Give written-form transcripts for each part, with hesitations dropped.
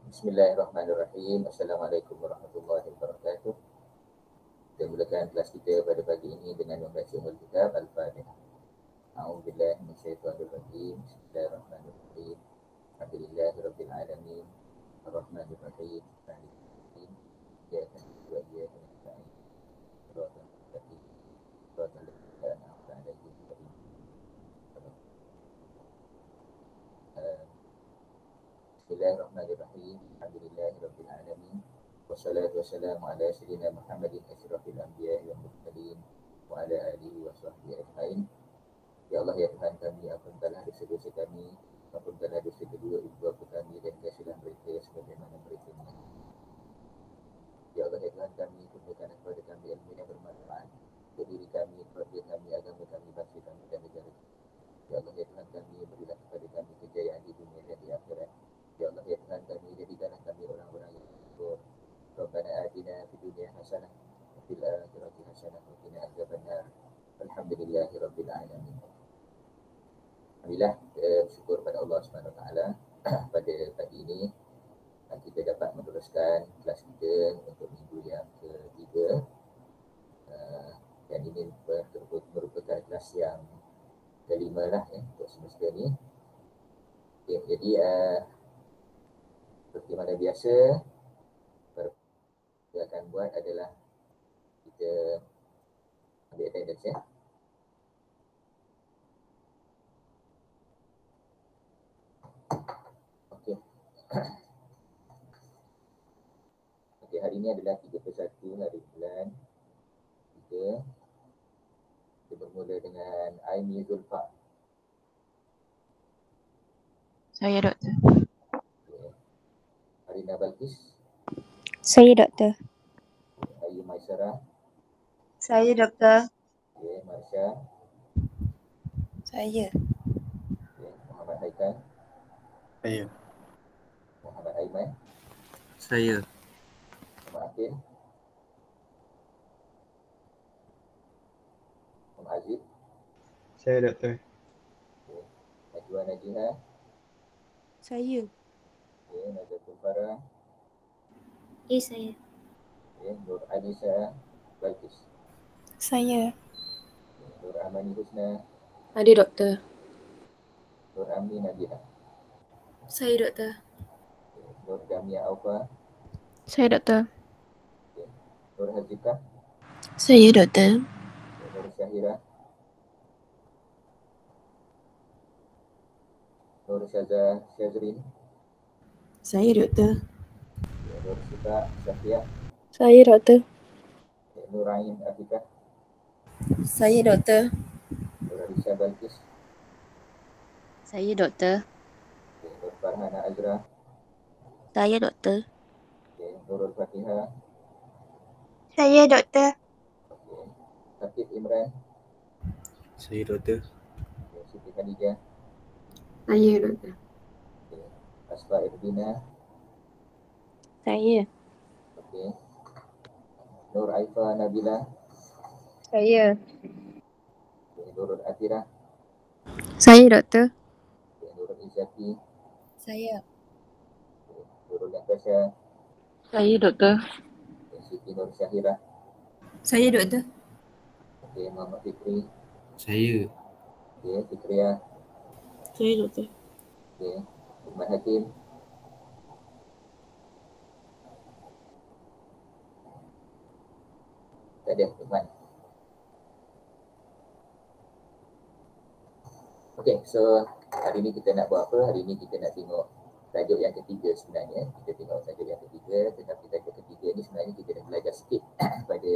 Bismillahirrahmanirrahim. Assalamualaikum warahmatullahi wabarakatuh. Kita mulakan kelas kita pada pagi ini dengan membaca Ummul Kitab Al-Fatihah. A'udzubillahi minasyaitonir rajim. Bismillahirrahmanirrahim. Alhamdulillahirabbil alamin. Arrahmanir rahim. Maliki yaumiddin. Iyyaka na'budu wa iyyaka nasta'in. Shiratal mustaqim. Shiratal ladzina an'amta 'alaihim ghairil Bismillahirrahmanirrahim. Alhamdulillahirabbil alamin. Wassalatu wassalamu ala sayyidina Muhammadin asyrafil anbiya'i wal mursalin wa ala alihi wa sahbihi ajmain. Ya Allah, ya Tuhan kami, ampunkanlah dosa-dosa kami, ampunkanlah dosa kedua ibu bapa kami dan kasihanlah mereka sebagaimana mereka mengampuni. Ya Allah, ya Tuhan kami, kurniakanlah kepada kami ilmu yang bermanfaat untuk diri kami, keluarga kami, agama kami, bangsa kami dan negara kami. Ya Allah, ya Tuhan kami, berilah kepada kami kejayaan di dunia dan di akhirat. Ya Allah, ya Tuhan kami, jadikanlah kami orang-orang yang bersyukur. Rabbana atina fid dunya hasanah wa fil akhirati hasanah wa qina adzabannar. Alhamdulillahirabbil alamin. Alhamdulillah, bersyukur pada Allah Subhanahu Wa Taala pada pagi ini kita dapat meneruskan kelas kita untuk minggu yang ketiga, dan ini merupakan kelas yang kelima lah untuk semester ni. Okay, jadi seperti mana biasa, kita akan buat adalah kita ambil attendance ya. Okey. Okey, hari ini adalah 31 hari bulan 3. Kita bermula dengan Aini Zulfa. Saya, Doktor. Okay. Arina Balkis. Saya, Doktor. Ayu Maisara. Saya, Doktor. Okay. Marsha. Saya. Okay. Muhammad Haikal. Saya. Muhammad Aiman. Saya. Muhammad Akil. Muhammad Aziz. Saya, Doktor. Okay. Najwa Najiha. Saya. Okay. Nazatul Farah. Saya. Okay. Nur Anissa Balkis. Saya. Okay. Nur Amani Husna. Ada, Doktor. Nur Amni Nabiha. Saya, Doktor. Okay. Nur Jamia Aufa. Saya, Doktor. Okay. Nur Hazika. Saya, Doktor. Okay. Nur Syahira. Nur Syaza Syazrin. Saya, Doktor. Okay. Nur Syifa Syafiyah. Saya, Doktor. Okay. Nur Ain Afika. Saya, Doktor. Nur Alisa Balkis. Saya, Doktor. Okay. Nur Farhana Azra. Saya, Doktor. Okay. Nurul Fatihah. Saya, Doktor. Okay. Hakib Imran. Saya, Doktor. Okay. Siti Khadijah. Saya, Doktor. Okay. Asfa Irdina. Saya. Okay. Nur Aifa Nabila. Saya. Okay. Nurul Atirah. Saya, Doktor. Okay. Nurul Izzati. Saya. Okay. Nurul Natasha. Saya, Doktor. Okay. Siti Nur Syahira. Saya, Doktor. Okay. Muhammad Fikri. Saya. Okay. Fikriah. Saya, Doktor. Okay. Iman Hakim. Tak ada, Iman. Okay, so hari ni kita nak buat apa? Hari ni kita nak tengok tajuk yang ketiga sebenarnya. Kita tengok tajuk yang ketiga, tetapi tajuk ketiga ni sebenarnya kita dah belajar sikit pada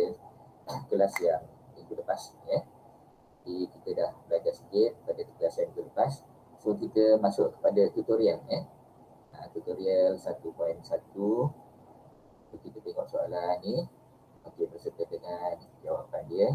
kelas yang minggu lepas. Jadi kita dah belajar sikit pada kelas yang minggu lepas. So kita masuk kepada tutorial. Tutorial 1.1. So, kita tengok soalan ni. Okey, berserta dengan jawapan dia.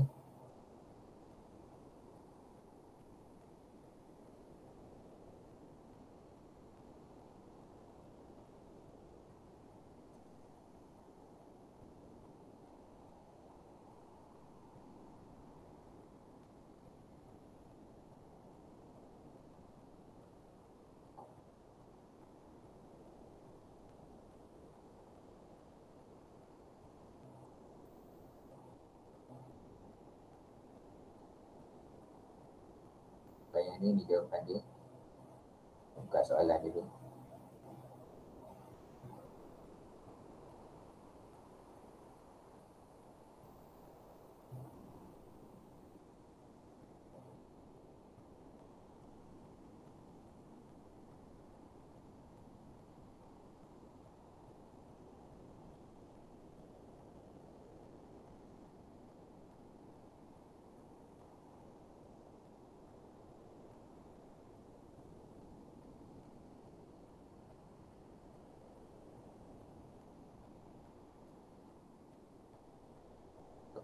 ni jawapan dia. Buka soalan dulu.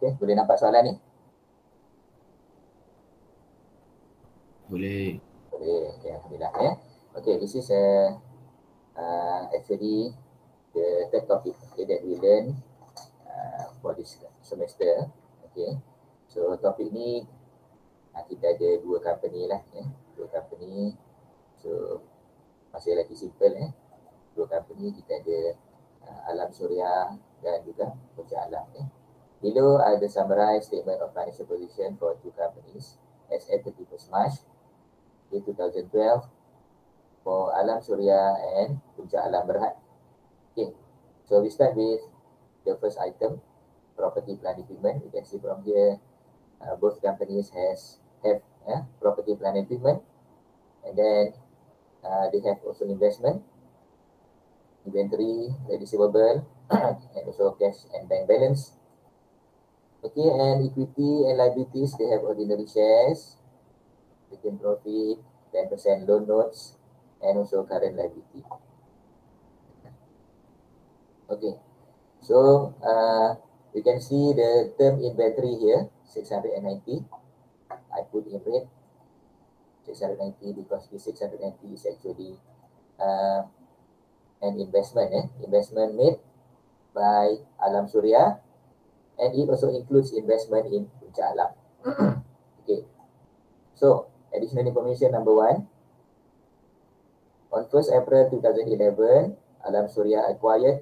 Okey, boleh nampak soalan ni? Boleh. Boleh, okay, alhamdulillah ya. Okay, this is actually the third topic that we learn for this semester. Okay, so topik ni kita ada dua company lah ya, dua company. So masih lagi simple ya, dua company kita ada Alam Suria dan juga Puncak Alam ya. Below are the summarized statement of financial position for two companies as at 31st March in 2012 for Alam Suria and Puncak Alam Berhad. Okay, so we start with the first item, property plant equipment. You can see from here, both companies have property plant equipment, and then they have also investment, inventory, receivable, and also cash and bank balance. Okay, and equity and liabilities, they have ordinary shares, retained profit, 10% loan notes, and also current liability. Okay, so you can see the term inventory here, 690. I put in red 690 because the 690 is actually an investment, investment made by Alam Suria, and it also includes investment in Puncak Alam. Okay, so additional information number one. On 1st April 2011, Alam Suria acquired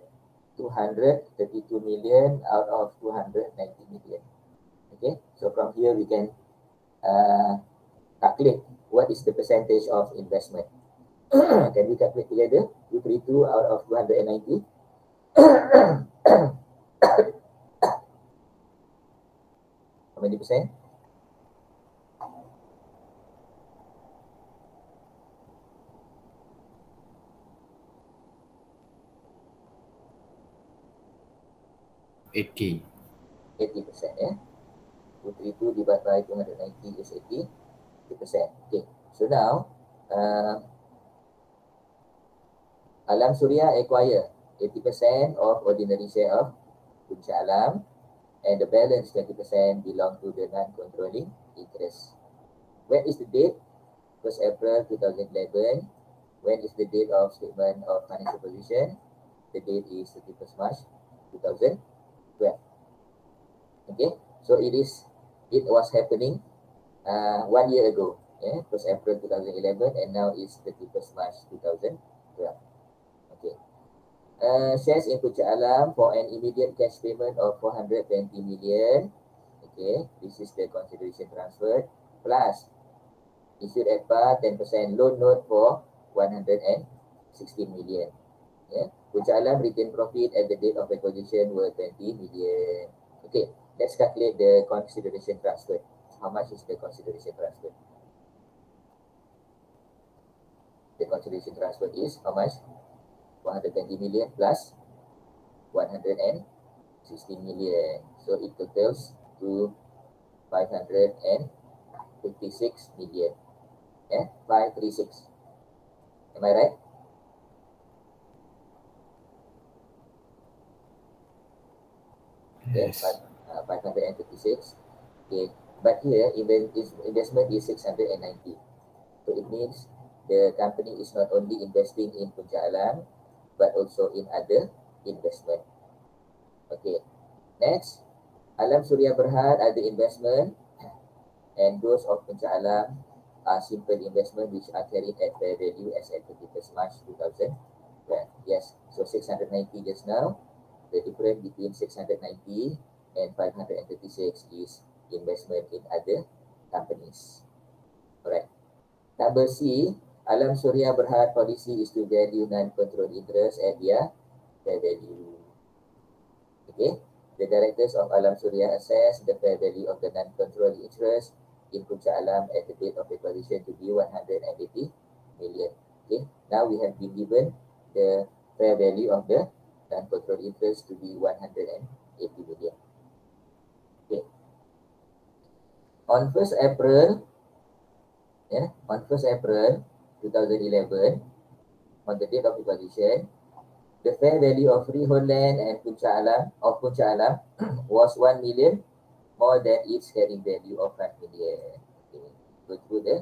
232 million out of 290 million. Okay, so from here we can calculate what is the percentage of investment. Can we calculate together? 232 out of 290. How many percent? $8K. 80%, yeah. 232 divided by 290 is 80%. Okay, so now Alam Suria acquire 80% of ordinary share of Puncak Alam, and the balance 20% belong to the non-controlling interest. When is the date? 1st April 2011. When is the date of statement of financial position? The date is 31st March 2012. Okay, so it was happening 1 year ago, 1st April 2011, and now it's 31st March 2012. Okay. Shares in Puncak Alam for an immediate cash payment of 420 million. Okay, this is the consideration transfer, plus issued at par 10% loan note for 116 million. Yeah. Puncak Alam retained profit at the date of acquisition were 20 million. Okay, let's calculate the consideration transfer. How much is the consideration transfer? The consideration transfer is how much? 120 million plus 116 million. So it totals to 556 million. 536. Am I right? Yes. 556. Okay, but here investment is 690. So it means the company is not only investing in Puncak Alam, but also in other investment. Okay, next, Alam Suria Berhad ada investment, and those of Puncak Alam are simple investment which are carried at fair value as at 31st March 2012. Yes, so 690 just now. The difference between 690 and 536 is investment in other companies. Alright. Number C, Alam Surya Berhad policy is to value non-controlled interest at their fair value. Okay, the directors of Alam Surya assess the fair value of the non-controlled interest in Puncak Alam at the date of acquisition to be 180 million. Okay, now we have been given the fair value of the non-controlled interest to be 180 million. Okay, on 1st April, on 1st April 2011, on the date of acquisition, the fair value of freehold land and Puncak Alam was 1 million more than its carrying value of 5 million. Okay. Go through the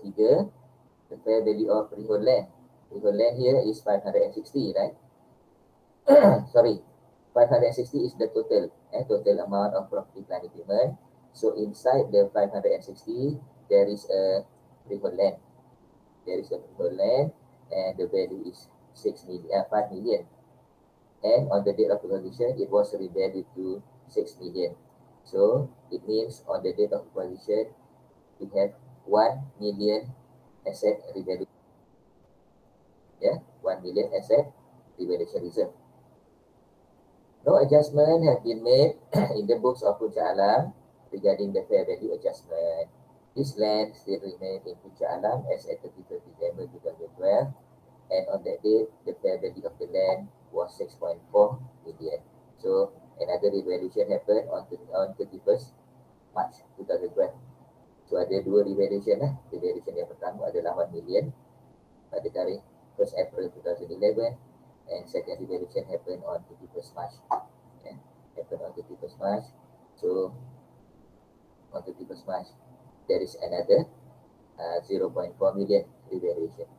figure. The fair value of freehold land. Freehold land here is 560, right? Sorry, 560 is the total amount of property plant equipment. So inside the 560, there is a freehold land. And the value is 5 million. And on the date of acquisition, it was revalued to 6 million. So it means on the date of acquisition, we have 1 million asset revaluation. 1 million asset revaluation reserve. No adjustment have been made in the books of Puncak Alam regarding the fair value adjustment. This land still remains in Puncak Alam as at 31st December 2012, and on that date, the fair value of the land was 6.4 million. So another revaluation happened on 31st March 2012. So ada dua revaluation lah. Revaluation yang pertama adalah 1 million pada tarikh 1st April 2011, and second revaluation happened on 31st March. Happened on 31st March. So on 31st March, there is another 0.4 million revaluation.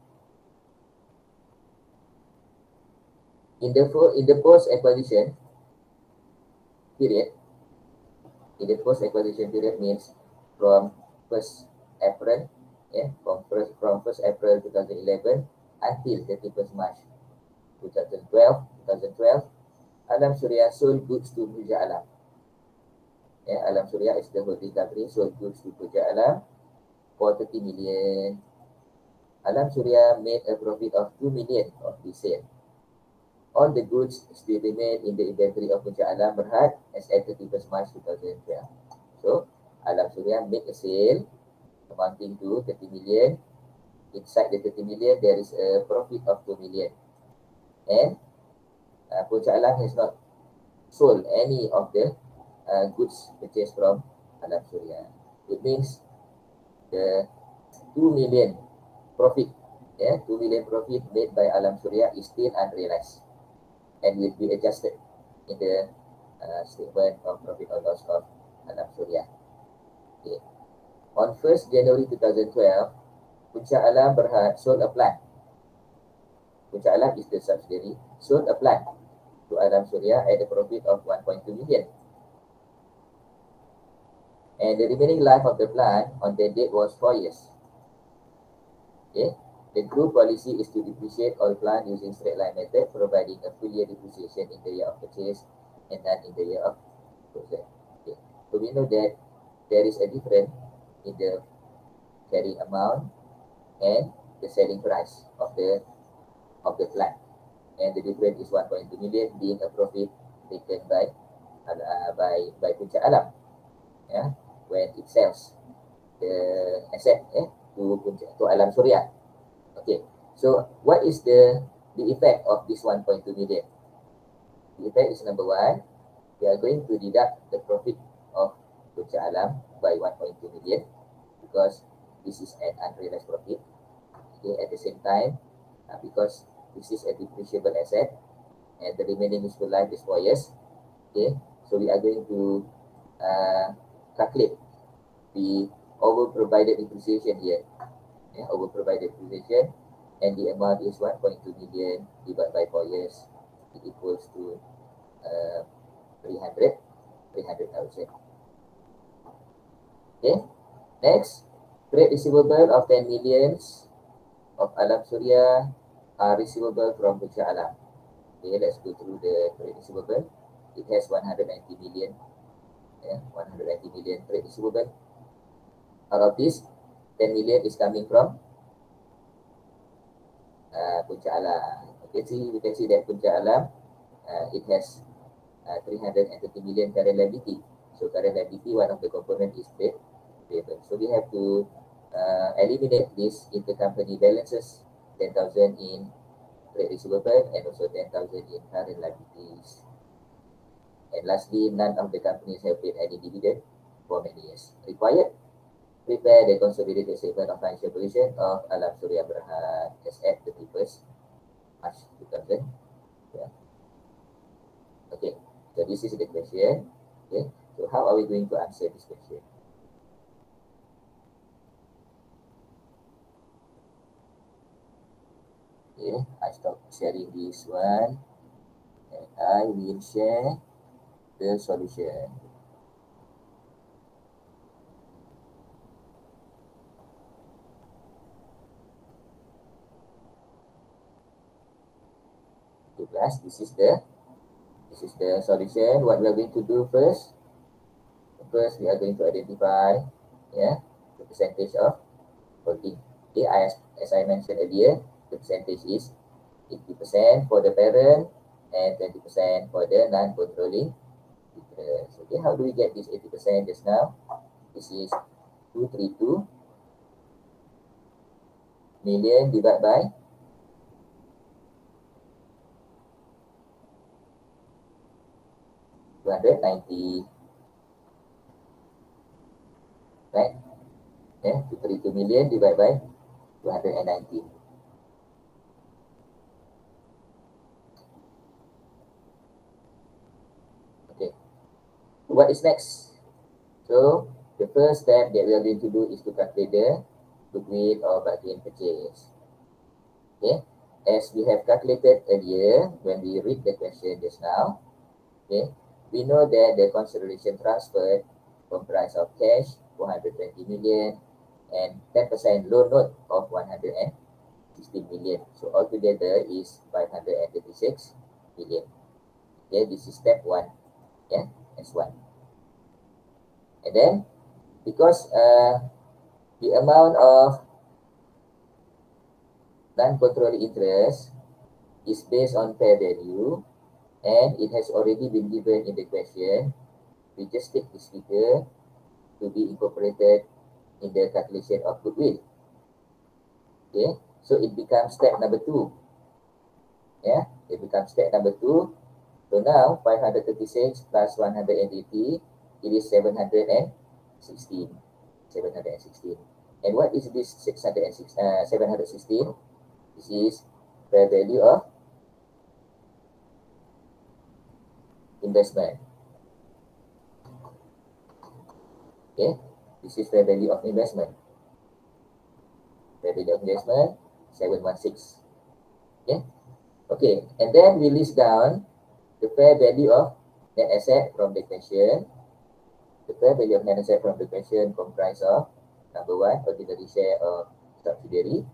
In the post-acquisition period, means from 1st April, from 1st April 2011 until 31st March 2012, Alam Surya sold goods to Puncak Alam. Alam Surya is the holding company, sold goods to Puncak Alam for 30 million. Alam Surya made a profit of 2 million of the sale. All the goods still remain in the inventory of Puncak Alam Berhad as at 31st March 2012. So, Alam Surya made a sale amounting to 30 million. Inside the 30 million, there is a profit of 2 million. And Puncak Alam has not sold any of the goods purchased from Alam Surya. It means the 2 million profit, 2 million profit made by Alam Surya is still unrealized and will be adjusted in the statement of profit or loss of Alam Surya. Okay. On 1st January 2012, Puncak Alam Berhad sold a plant. Puncak Alam is the subsidiary, sold a plant to Alam Surya at a profit of 1.2 million. And the remaining life of the plant on that date was 4 years. Okay. The group policy is to depreciate all plant using straight line method, providing a full year depreciation in the year of purchase and not in the year of closure. Okay. So we know that there is a difference in the carrying amount and the selling price of the plant, and the difference is 1.2 million, being a profit taken by Puncak Alam, when it sells the asset to Alam Surya. Okay, so what is the effect of this 1.2 million? The effect is, number one, we are going to deduct the profit of Puncak Alam by 1.2 million because this is an unrealized profit. Okay, at the same time, because this is a depreciable asset and the remaining useful life is 4 years. Okay, so we are going to calculate the over-provided depreciation here. Over-provided depreciation, and the amount is 1.2 million divided by 4 years. It equals to 300,000. Okay, next, trade receivable of 10 millions of Alam Surya are receivable from Puncak Alam. Okay, let's go through the trade receivable. It has 190 million. 190 million trade receivable. Out of this, 10 million is coming from Puncak Alam. We can see that Puncak Alam, it has 330 million current liability. So current liability, one of the component is trade payable. So we have to eliminate this intercompany balances, 10,000 in trade receivable and also 10,000 in current liabilities. And lastly, none of the companies have paid any dividend for many years. Required, prepare the consolidated statement of financial position of Alam Surya Berhad as at 31st March 2000. Yeah. Okay, so this is the question. Okay, so how are we going to answer this question? Okay, I stop sharing this one and I will share the solution. Class, this is the solution. What we are going to do first we are going to identify the percentage of holding. Okay, as I mentioned earlier, the percentage is 80% for the parent and 20% for the non-controlling interest. Okay, how do we get this 80% just now? This is 232 million divided by 290, right? Yeah, 232 million divided by 290. Okay, what is next? So the first step that we are going to do is to calculate the goodwill or bargain purchase. Okay, as we have calculated earlier when we read the question just now, okay, we know that the consideration transferred comprised of cash 420 million and 10% loan note of 116 million. So altogether is 536 million. Okay, this is step 1. Yeah, S1. And then because the amount of non-controlling interest is based on fair value and it has already been given in the question, we just take this figure to be incorporated in the calculation of goodwill. Okay, so it becomes step number 2. Yeah, it becomes step number 2. So now 536 plus 180, it is 716. And what is this 716? This is fair value of investment. Okay, this is fair value of investment. Fair value of investment 716. Okay, and then we list down the fair value of net asset from the question. The fair value of net asset from the question comprise of number 1, ordinary share of subsidiary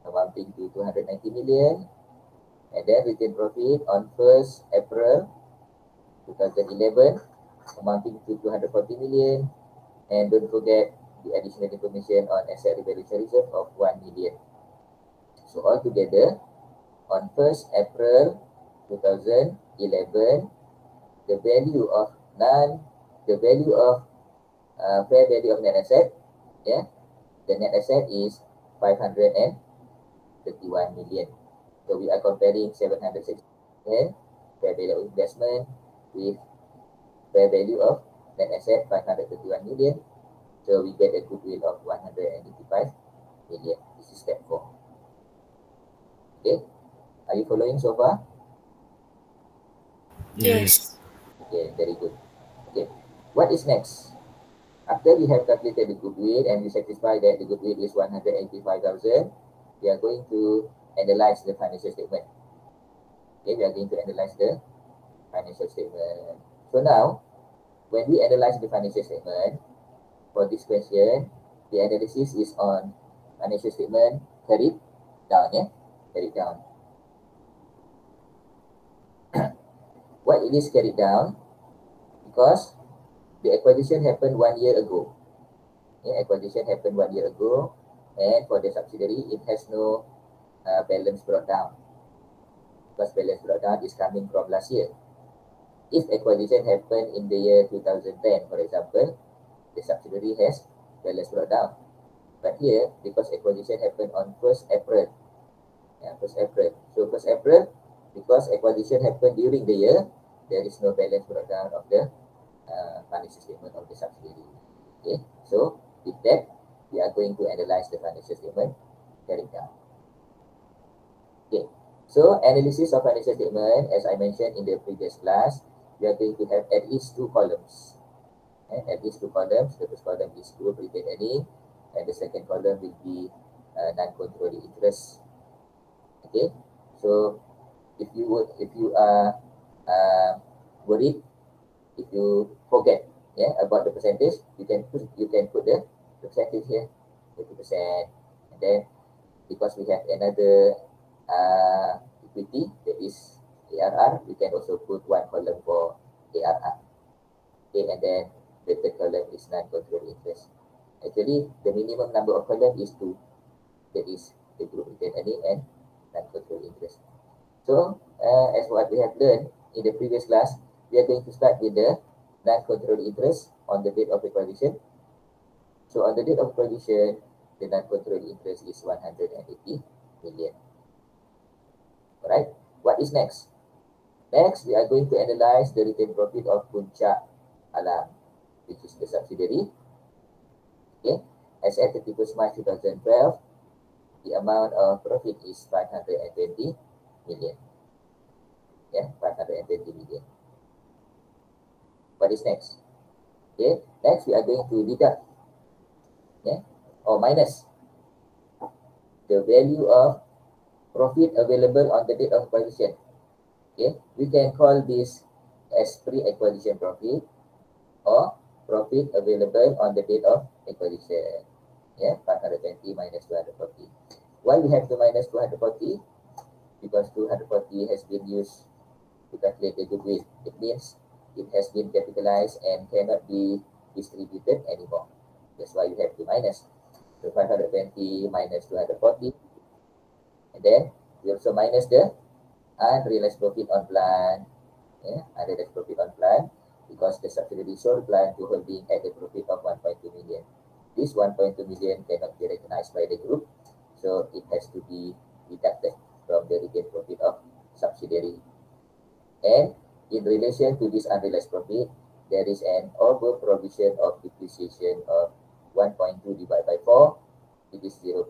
amounting to 290 million, and then retained profit on 1st April 2011 amounting to 240 million, and don't forget the additional information on asset revaluation reserve of 1 million. So altogether on 1st April 2011, the value of fair value of net asset, the net asset is 531 million. So we are comparing 760 million fair value of investment with fair value of net asset 531 million. So we get a goodwill of 185 million. This is step 4. Okay, are you following so far? Yes. Okay, very good. Okay, what is next? After we have calculated the goodwill and we satisfy that the goodwill is 185,000, we are going to analyze the financial statement. Okay, we are going to analyze the financial statement. So now, when we analyze the financial statement, for this question, the analysis is on financial statement carried down, carried down. Why it is carried down? Because the acquisition happened 1 year ago. Acquisition happened 1 year ago, And for the subsidiary, it has no balance brought down, because balance brought down is coming from last year. If acquisition happened in the year 2010, for example, the subsidiary has balance brought down. But here, because acquisition happened on 1st April, 1st April. So 1st April, because acquisition happened during the year, there is no balance brought down of the financial statement of the subsidiary. Okay, so with that, we are going to analyze the financial statement carried down. Okay, so analysis of financial statement, as I mentioned in the previous class, we are going to have at least 2 columns. At least 2 columns. The first column is group retained earning, and the second column will be non-controlling interest. Okay, so if you are worried, if you forget about the percentage, you can put the percentage here, 30%, and then because we have another equity, that is ARR, we can also put 1 column for ARR. Okay, and then the third column is non-controlling interest. Actually, the minimum number of columns is 2. That is the group retained earning and non-controlling interest. So, as what we have learned in the previous class, we are going to start with the non-controlling interest on the date of acquisition. So, on the date of acquisition, the non-controlling interest is 180 million. Alright, what is next? Next, we are going to analyze the retained profit of Puncak Alam, which is the subsidiary. Okay, as at 31st March 2012, the amount of profit is 520 million. 520 million. What is next? Okay, next we are going to deduct, or minus the value of profit available on the date of acquisition. Okay, we can call this as pre-acquisition profit or profit available on the date of acquisition. 520 minus 240. Why we have to minus 240? Because 240 has been used to calculate the goodwill. It means it has been capitalized and cannot be distributed anymore. That's why you have to minus. So 520 minus 240. And then we also minus the unrealized profit on plant. Unrealized profit on plant, because the subsidiary sold plant to holding at a profit of 1.2 million. This 1.2 million cannot be recognized by the group, so it has to be deducted from the retained profit of subsidiary. And in relation to this unrealized profit, there is an over provision of depreciation of 1.2 divided by 4, it is 0.3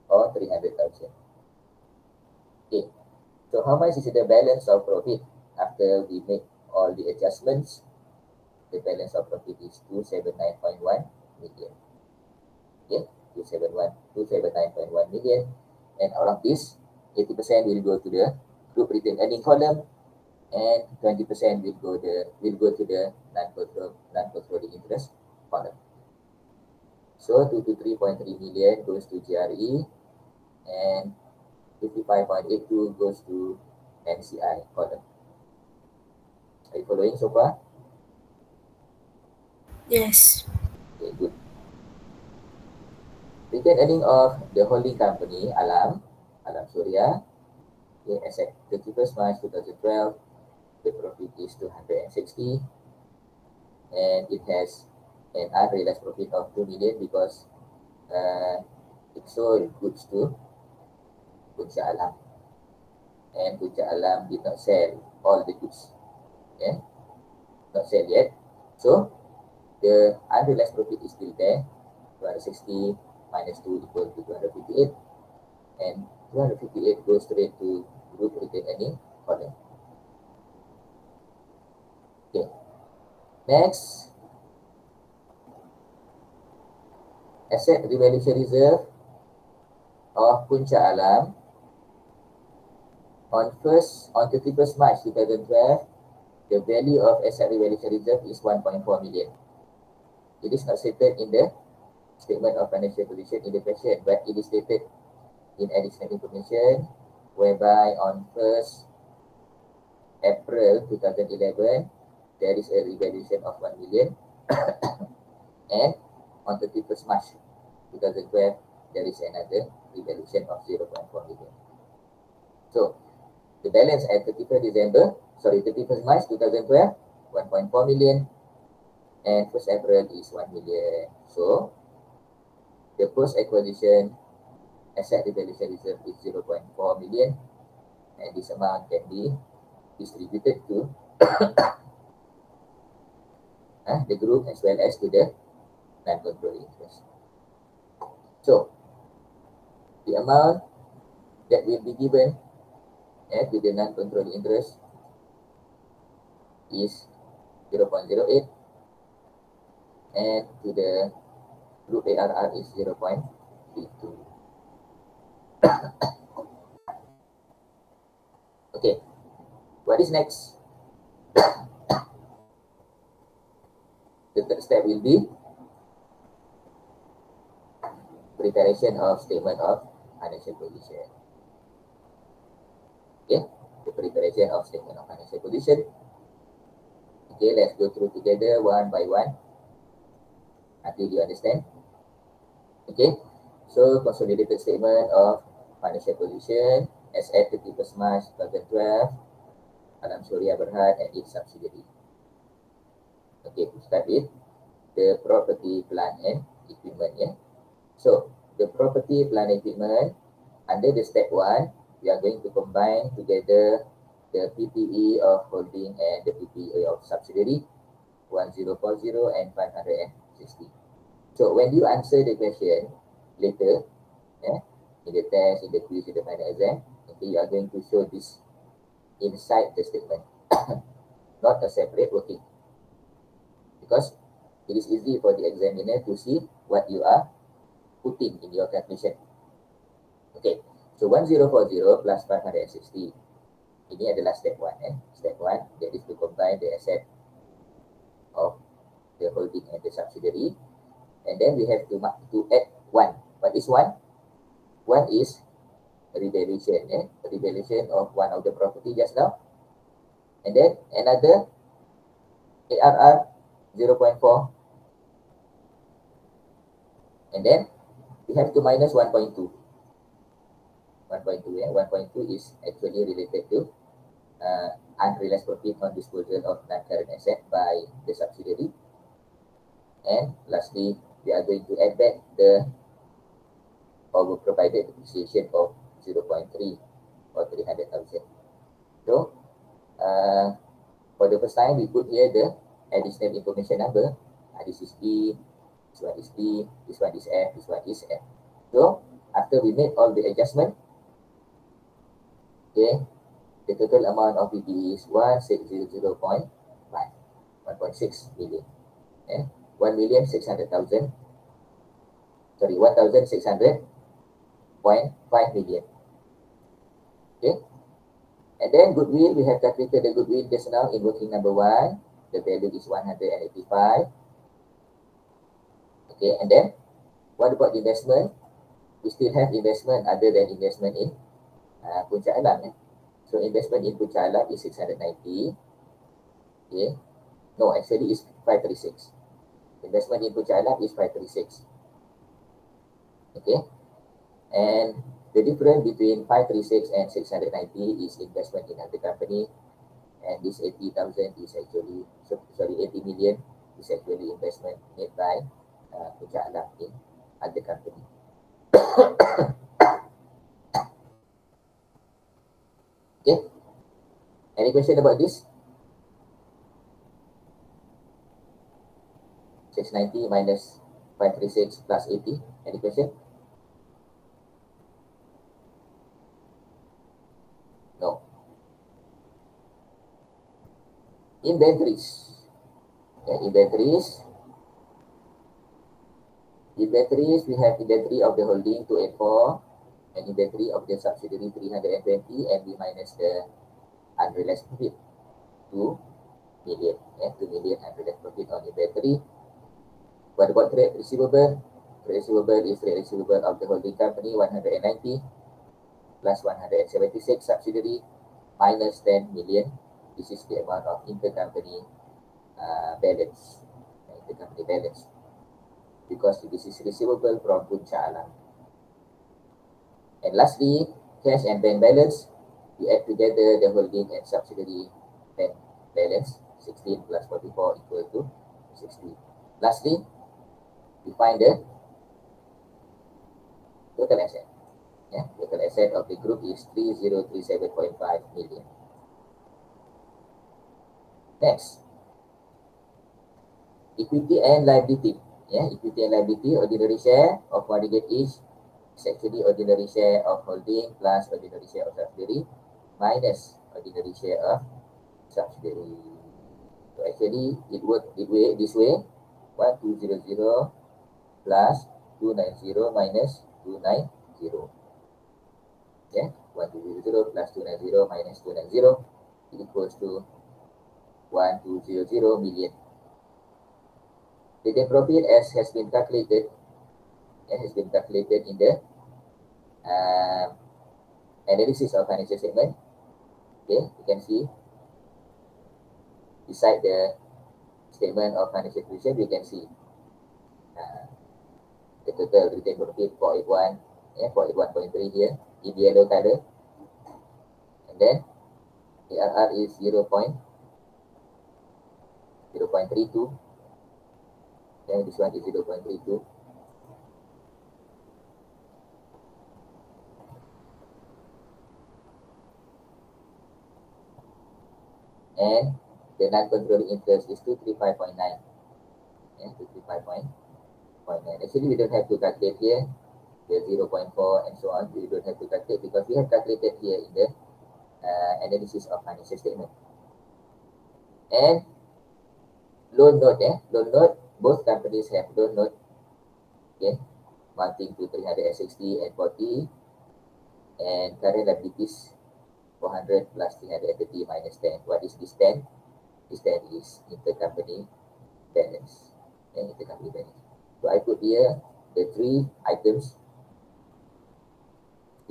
or 300,000. Okay, so how much is the balance of profit after we make all the adjustments? The balance of profit is 279.1 million. Okay, 279.1 million. And out of this, 80% will go to the group retained earning column, and 20% will go to the non-controlling interest column. So 223.3 million goes to GRE, and 55.82 goes to NCI column. Are you following so far? Yes. Okay, good. Retained earning of the holding company, Alam Surya, okay, as at 31st March 2012, the profit is 260, and it has an unrealized profit of 2 million because it sold goods to Puncak Alam, and Puncak Alam did not sell all the goods. Not sell yet. So the unrealized profit is still there. 260 minus 2 equal to 258, and 258 goes straight to group retained earning column. Okay. Next, asset revaluation reserve of Puncak Alam on 31st March 2012, the value of asset revaluation reserve is 1.4 million. It is not stated in the statement of financial position in the question, but it is stated in additional information, whereby on 1st April 2011, there is a revaluation of 1 million, and on 31st March 2012, there is another revaluation of 0.4 million. So the balance at 31st March 2012, 1.4 million, and 1st April is 1 million. So the post-acquisition asset revaluation reserve is 0.4 million, and this amount can be distributed to the group as well as to the non-controlling interest. So the amount that will be given to the non-controlling interest is 0.08, and to the group ARR is 0.32. Okay, what is next? The third step will be preparation of statement of financial position. Okay, the preparation of statement of financial position. Okay, let's go through together one by one until you understand. Okay, so consolidated statement of financial position as at 31st March 2012, Alam Suria Berhad and its subsidiary. Okay, to start with the property, plant and equipment. Yeah. So the property, plant and equipment, under the step 1, we are going to combine together the PPE of holding and the PPE of subsidiary, 1040 and 560. So when you answer the question later, in the test, in the quiz, in the final exam, okay, you are going to show this inside the statement, not a separate working, because it is easy for the examiner to see what you are putting in your calculation. Okay, so 1040 plus 560. Ini adalah step 1. Step 1, that is to combine the asset of the holding and the subsidiary. And then we have to add 1. What is 1? 1 is revaluation, revaluation of one of the property just now. And then another ARR 0.4. And then we have to minus 1.2. 1.2, 1.2 is actually related to unrealized profit on disposal of non-current asset by the subsidiary. And lastly, we are going to add back the provided depreciation of 0.3 or 300,000. So for the first time, we put here the additional information number. This is B, this one is D, this one is F, this one is F. So after we made all the adjustment, okay, the total amount of PPE is 1600.5, 1.6 million. 1,600,000. Sorry, 1,600.5 million. Okay. And then goodwill, we have calculated the goodwill just now in working number 1. The value is 185. Okay, and then what about investment? We still have investment other than investment in Puncak Alam. So investment in Puncak Alam is 690. Okay. No, actually it's 536. Investment in Puncak Alam is 536. Okay. And the difference between 536 and 690 is investment in other company. And this 80,000 is actually, 80 million is actually investment made by Puncak Alam in other company. Okay. Any question about this? 690 minus 536 plus 80. Any question? No. Inventories. Okay, inventories. Inventories, we have inventory of the holding 284 and inventory of the subsidiary 320, and we minus the unrealized profit 2 million. 2 million unrealized profit on inventory. What about trade receivable? Trade receivable is trade receivable of the holding company 190 plus 176 subsidiary minus 10 million. This is the amount of intercompany balance. Intercompany balance. because this is receivable from Puncak Alam. And lastly, cash and bank balance. We add together the holding and subsidiary bank balance. 16 plus 44 equal to 60. Lastly, we find the total asset. Yeah, total asset of the group is 3037.5 million. Next, equity and liability. Yeah, equity and liability, ordinary share of 1 ringgit each is actually ordinary share of holding plus ordinary share of subsidiary minus ordinary share of subsidiary. So actually it works this way 1200 plus 290 minus 290. Yeah, 1200 plus 290 minus 290 equals to 1200 million. The net profit as has been calculated in the analysis of financial statement. Okay, you can see beside the statement of financial position, we can see the total retained profit 481, 481.3 here in the yellow color, and then ARR is 0.32. Then this one is 0.32. And the non-controlling interest is 235.9. Yeah, 235.9. Actually, we don't have to calculate here the 0.4 and so on. We don't have to calculate because we have calculated here in the analysis of financial statement. And loan note, loan note, both companies have loan note, okay, amounting to 360 and 40, and current liabilities 400 plus 330 minus 10. What is this 10? This 10 is intercompany balance. Intercompany balance. So I put here the three items.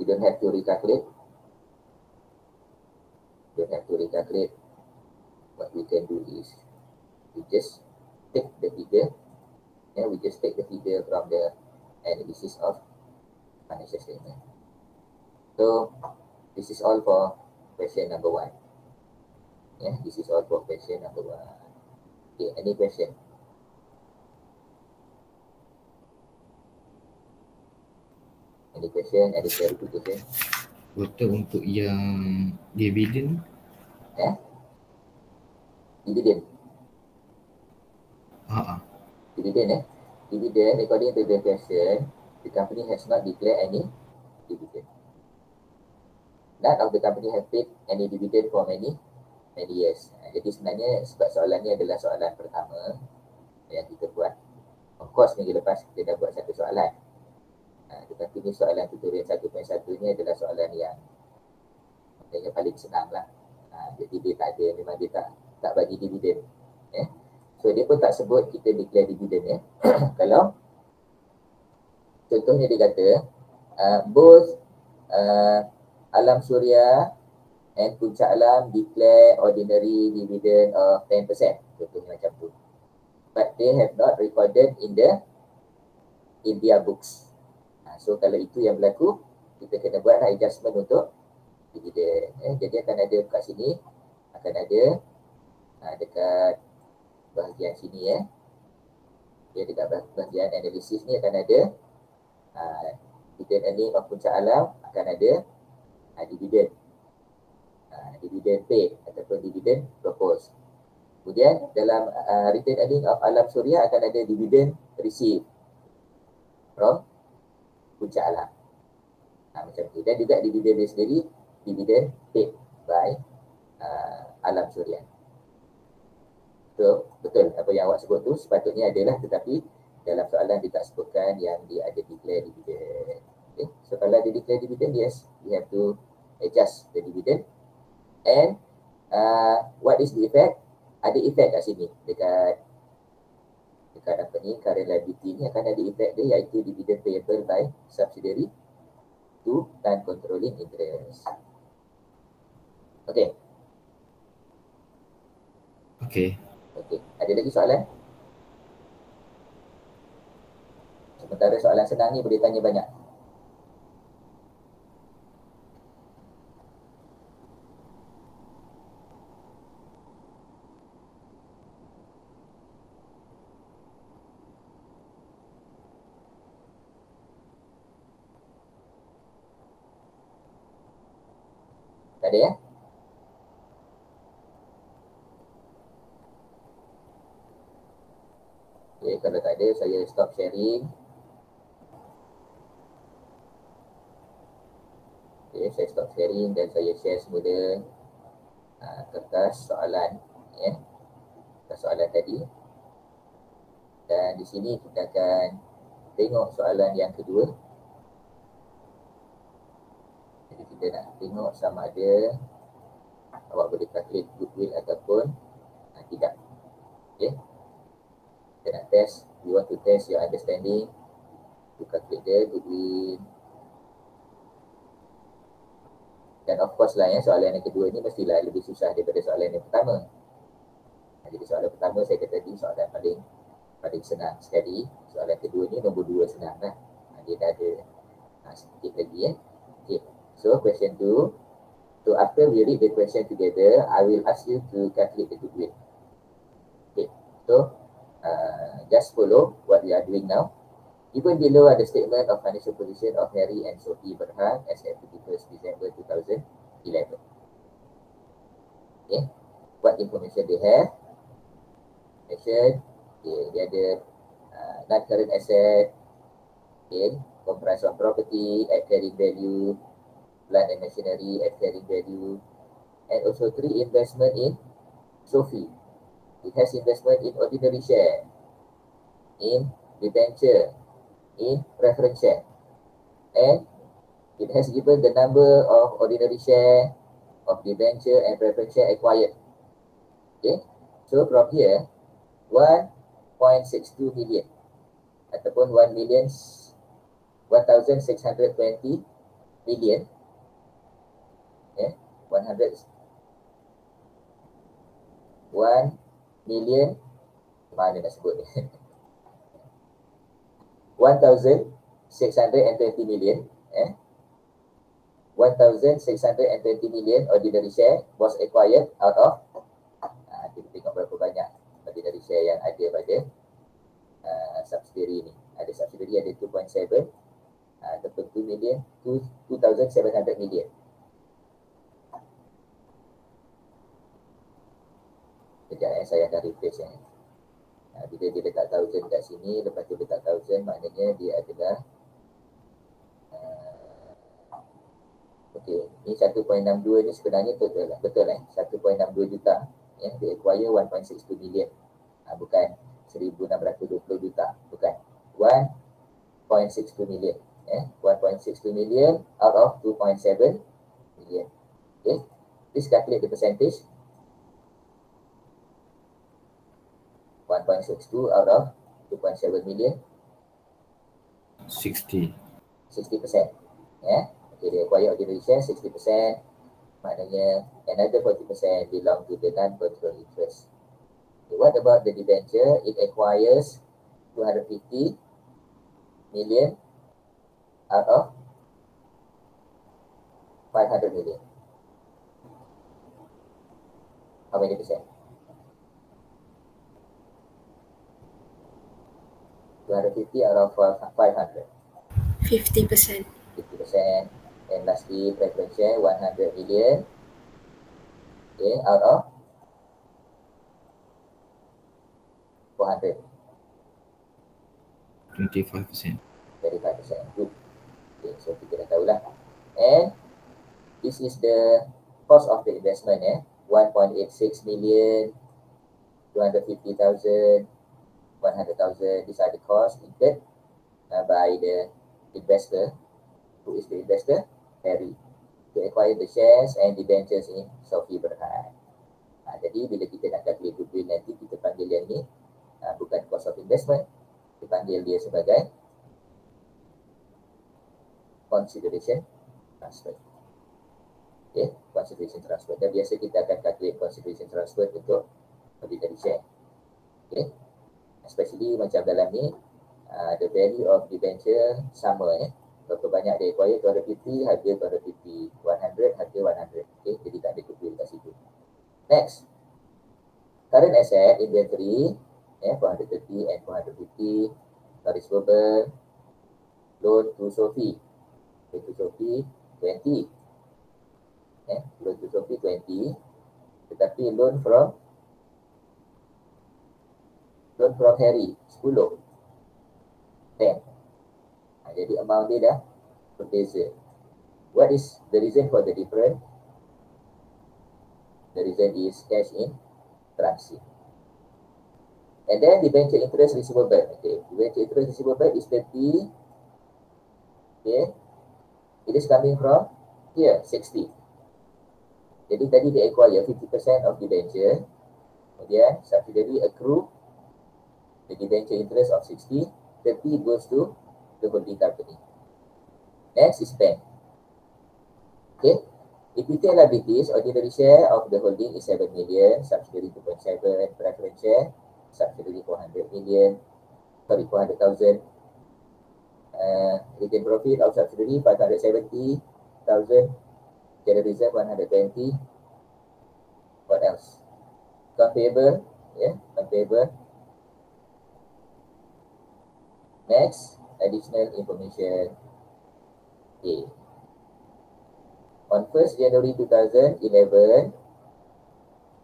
You don't have to recalculate. What we can do is we just take the figure, and we just take the figure from the analysis of financial statement. So this is all for question number 1. Yeah, this is all for question number 1. Okay, any question? Any question? Any clarification? Doktor, untuk yang dividen, Dividend. Dividend, Dividend, according to the question, the company has not declared any dividend. None of the company have paid any dividend for many years. Jadi sebenarnya sebab soalan ni adalah soalan pertama yang kita buat. Of course, minggu lepas kita dah buat satu soalan. Tetapi ni soalan tutorial 1.1 ni adalah soalan yang paling senang lah. Jadi dia tak ada, memang dia tak bagi dividen. So dia pun tak sebut kita declare dividen. Kalau contohnya dia kata both Alam Suria and Puncak Alam declare ordinary dividend of 10%. Contohnya macam tu. But they have not recorded in their books. So kalau itu yang berlaku, kita kena buat adjustment untuk dividen. Jadi akan ada kat sini, akan ada dekat bahagian sini dekat bahagian analisis ni akan ada dividend earning of Puncak Alam, akan ada dividen paid ataupun dividen proposed. Kemudian dalam retained earning of Alam Suria akan ada dividen received from Puncak Alam. Macam tu. Dan juga dividen dia sendiri, dividen paid by Alam Suria. So, betul apa yang awak sebut tu sepatutnya adalah, tetapi dalam soalan dia tak sebutkan yang dia ada declare dividend. Okay. So, kalau dia declare dividend, yes, we have to adjust the dividend. And what is the effect? Ada effect kat sini. Dekat apa ni, current liability ni akan ada effect dia, iaitu dividend payable by subsidiary to non-controlling interest. Okay. Okay. Ada lagi soalan? Sementara soalan senang ni boleh tanya banyak. Tak ada ya? Okay, kalau tak ada, saya stop sharing. Okay, saya stop sharing dan saya share semula kertas soalan, ya, kertas soalan tadi. Dan di sini kita akan tengok soalan yang kedua. Jadi kita nak tengok sama ada awak boleh calculate goodwill ataupun tidak. Okay. Kita nak test, we want to test your understanding to calculate the goodwill. Dan of course lah ya, soalan yang kedua ni mestilah lebih susah daripada soalan yang pertama. Jadi soalan pertama saya kata tadi soalan paling senang sekali. Soalan kedua ni nombor 2 senang lah. Dia dah ada sedikit lagi ya. Okay. So question 2. So after we read the question together, I will ask you to calculate the goodwill. Okay. So just follow what we are doing now. Given below are the statement of financial position of Mary and Sophie Berhan as at 31st December 2011. Okay. What information they have? Okay, dia ada non-current asset, okay, comprised of property at carrying value, plant and machinery at carrying value, and also 3 investment in Sophie. It has investment in ordinary share, in debenture, in preference share, and it has given the number of ordinary share, of debenture and preference share acquired. Okay, so from here 1.62 million ataupun 1,620 million, okay, 1 million, mana nak sebut ni 1,620 million, 1,620 million ordinary share was acquired out of, kita tengok berapa banyak ordinary share yang ada pada subsidiary ni. Ada subsidiary ada 2.7 ataupun 2 million, 2,700 million. Sekejap saya akan replace yang bila dia letak 1,000 kat sini, lepas tu letak 1,000, maknanya dia adalah okey, ni 1.62 ni sebenarnya total lah, betul 1.62 juta ya, dia acquire 1.62 million. Bukan 1,620 juta, bukan, 1.62 million, 1.62 million out of 2.7 million. Okay, please calculate the percentage. 1.62 out of 2.7 million, 60%. Ya. Okay, dia acquire ordinary share 60%, maknanya another 40% belong to the non-control interest. Okay, what about the debenture? It acquires 250 million out of 500 million. How many percent? 250 out of 500. 50%. 50%. And lastly, preference share 100 million. Okay, out of 400. 25%. 35%. Good. Okay, so kita dah tahulah. And this is the cost of the investment, 1.86 million, 250,000, 100,000. These are the costs incurred by the investor. Who is the investor? Harry. To acquire the shares and debentures in Sophie Berhan. Jadi bila kita nak calculate goodwill nanti, kita panggil yang ni bukan cost of investment, kita panggil dia sebagai consideration transfer. Okay, consideration transfer. Dan biasa kita akan calculate consideration transfer untuk ordinary share. Okay, especially macam dalam ni The value of debenture sama Berapa banyak dia acquire 250, harga 250, 100, harga 100. Okay, jadi tak ada goodwill kat situ. Next, current asset inventory 430 and 450, receivable, loan to Sophie. Loan to Sophie 20. Loan to Sophie 20. Tetapi loan from Harry 10. 10. Jadi amount dia dah berbeza. What is the reason for the difference? The reason is cash in transit. And then debenture interest receivable. Okay, debenture interest receivable is 30. Okay, it is coming from here 60. Jadi tadi dia acquire 50% of debenture. Kemudian subsidiary accrue the debenture interest of 60. 30 goes to the holding company. Next is bank. Okay, equity and liabilities, ordinary share of the holding is 7 million, subsidiary 2.7, preference share, subsidiary 400,000. Retained profit of subsidiary 570,000, general reserve 120. What else? Account payable, account payable. Next, additional information. Okay. On 1st January 2011,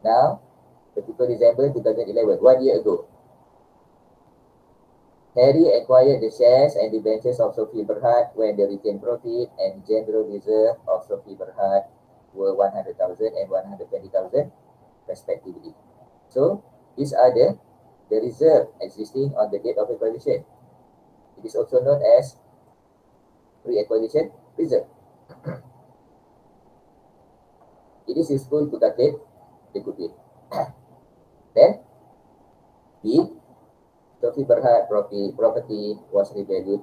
now 31st December 2011, 1 year ago, Harry acquired the shares and debentures of Sophie Berhad when the retained profit and general reserve of Sophie Berhad were 100,000 and 120,000 respectively. So, these are the reserve existing on the date of acquisition. It is also known as pre-acquisition reserve. It is useful to calculate the goodwill. Then, B, Sophie Berhad property was revalued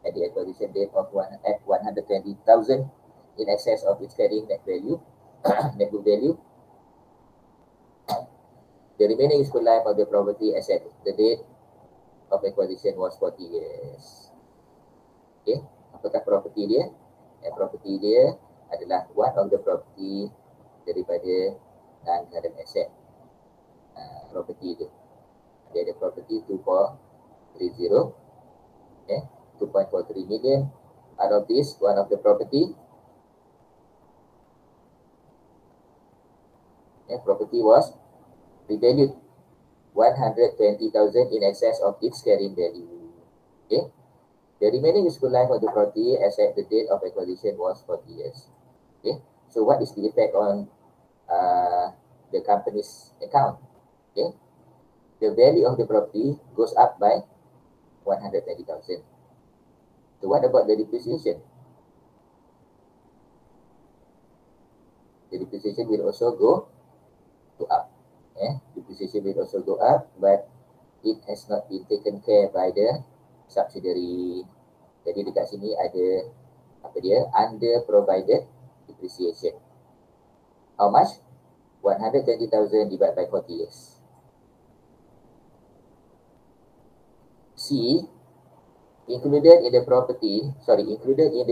at the acquisition date of 120,000 in excess of its carrying net value, net book value. The remaining useful life of the property as at the date of acquisition was 40 years. Okay, apakah property dia? Property dia adalah one of the property daripada non-current asset. Property tu. Dia ada property 2430. 2.43 million. Out of this, one of the property property was revalued 120,000 in excess of its carrying value. Okay. The remaining useful life of the property as at the date of acquisition was 40 years. Okay. So what is the effect on the company's account? Okay. The value of the property goes up by 120,000. So what about the depreciation? The depreciation will also go up. Depreciation will also go up, but it has not been taken care by the subsidiary. Jadi dekat sini ada under provided depreciation. How much? 120,000 divided by 40 years. C, included in the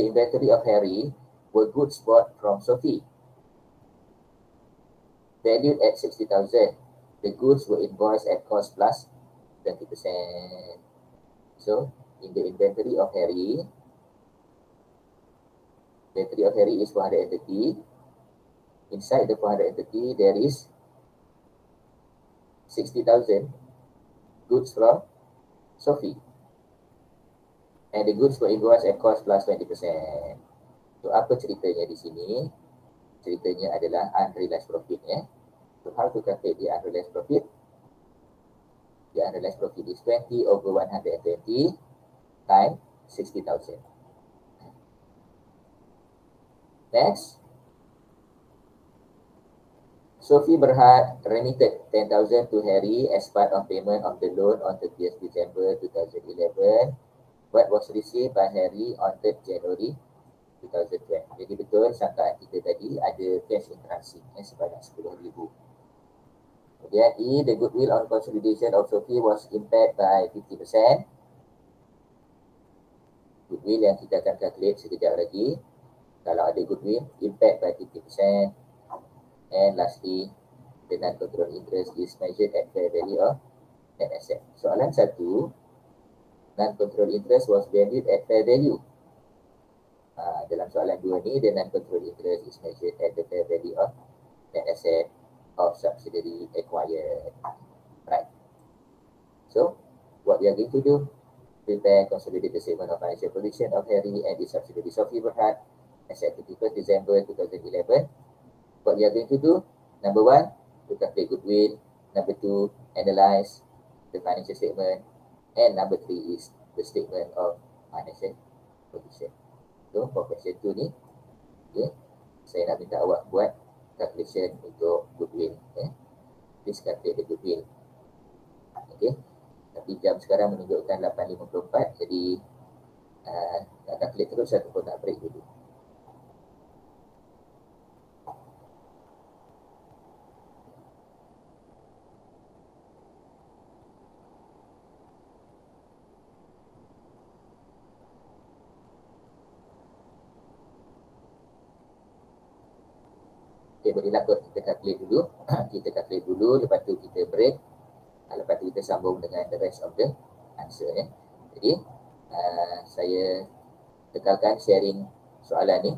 inventory of Harry were goods bought from Sophie, valued at 60,000. The goods were invoiced at cost plus 20%. So, in the inventory of Harry is 430. Inside the 430, there is 60,000 goods from Sophie. And the goods were invoiced at cost plus 20%. So, apa ceritanya di sini? Ceritanya adalah unrealized profit. So, how to calculate the unrealized profit? The unrealized profit is 20 over 120 times 60,000. Next, Sophie Berhad remitted 10,000 to Harry as part of payment of the loan on 30th December 2011, but was received by Harry on 3rd January 2012. Jadi betul sangkaan kita tadi ada cash in transit sebanyak 10,000. Kemudian E, the goodwill on consolidation of Sophie was impaired by 50%. Goodwill yang kita akan calculate sekejap lagi. Kalau ada goodwill, impact by 50%. And lastly, the non-control interest is measured at fair value of net asset. Soalan 1, non-control interest was valued at fair value. Dalam soalan 2 ni, the non-control interest is measured at the fair value of net asset of subsidiary acquired. Right. So, what we are going to do, prepare consolidated statement of financial position of Harry and the subsidiaries of Berhad as at 31st December 2011. What we are going to do, number 1, to calculate goodwill. Number 2, analyze the financial statement. And number 3 is the statement of financial position. So, for question 2 ni, okay, saya nak minta awak buat calculation untuk goodwill. Okay. Please calculate the goodwill. Okay. Tapi jam sekarang menunjukkan 8.54. Jadi, nak calculate terus ataupun nak break dulu. Okay, bolehlah kot kita calculate dulu. Kita calculate dulu, lepas tu kita break. Lepas tu kita sambung dengan the rest of the answer. Ya. Jadi, saya tekalkan sharing soalan ni.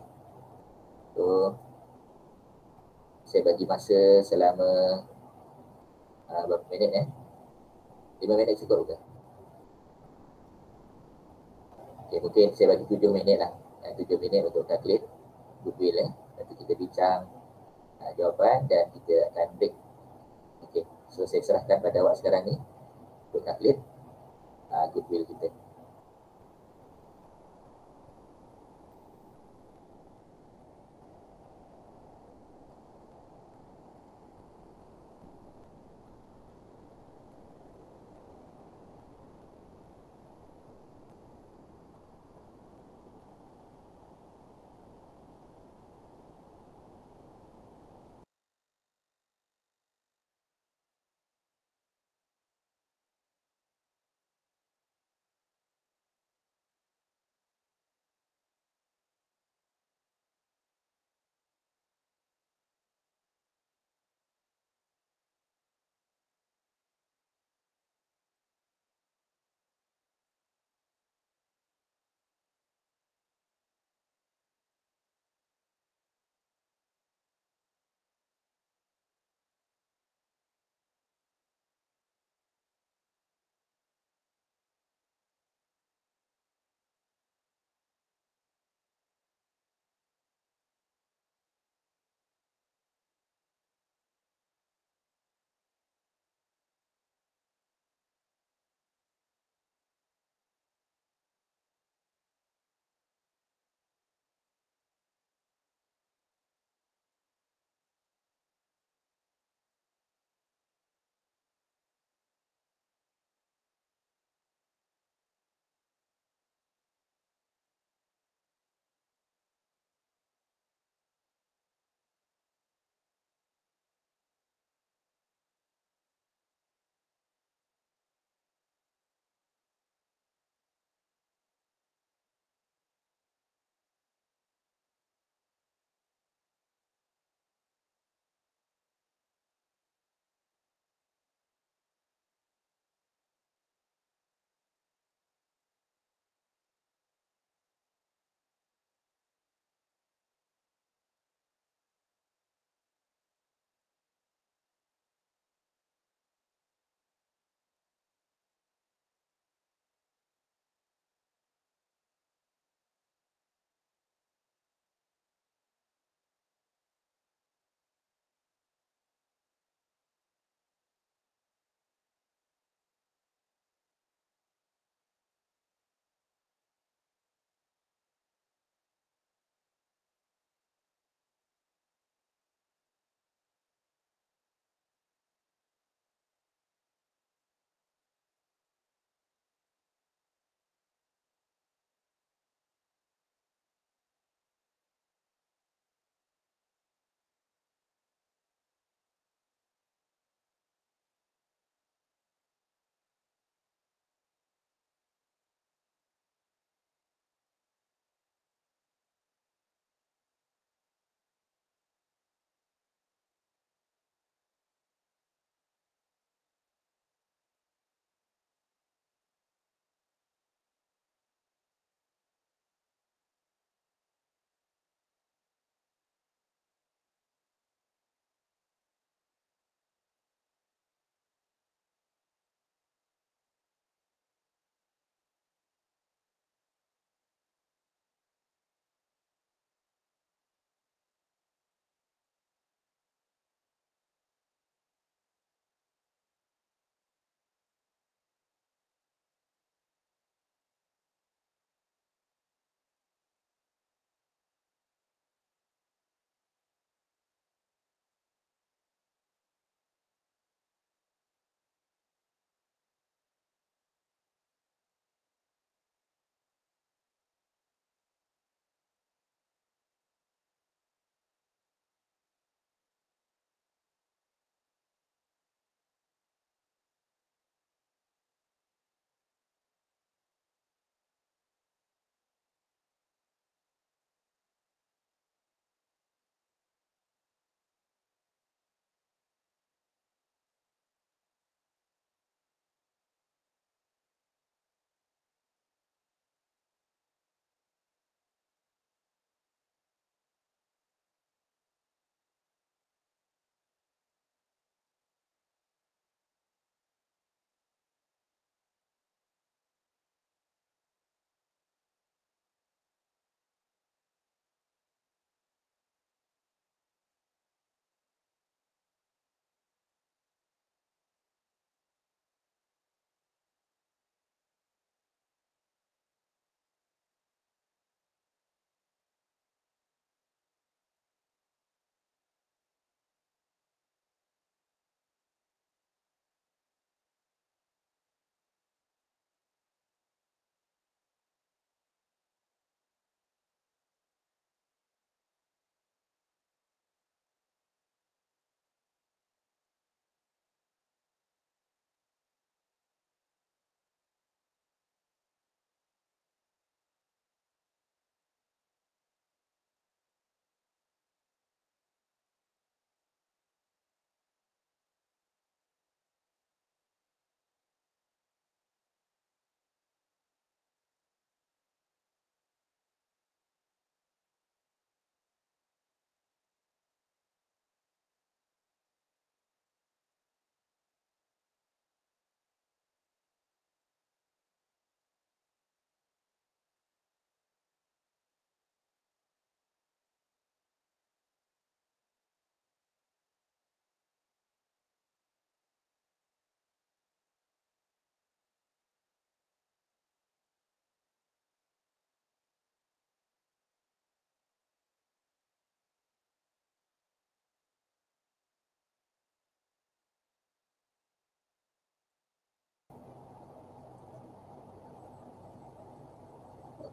So, saya bagi masa selama berapa minit ya? 5 minit cukup ke? Okay, mungkin saya bagi 7 minit lah. 7 minit untuk calculate goodwill ya. Nanti kita bincang jawapan dan kita akan break. Okay, so saya serahkan pada awak sekarang ni untuk calculate goodwill kita.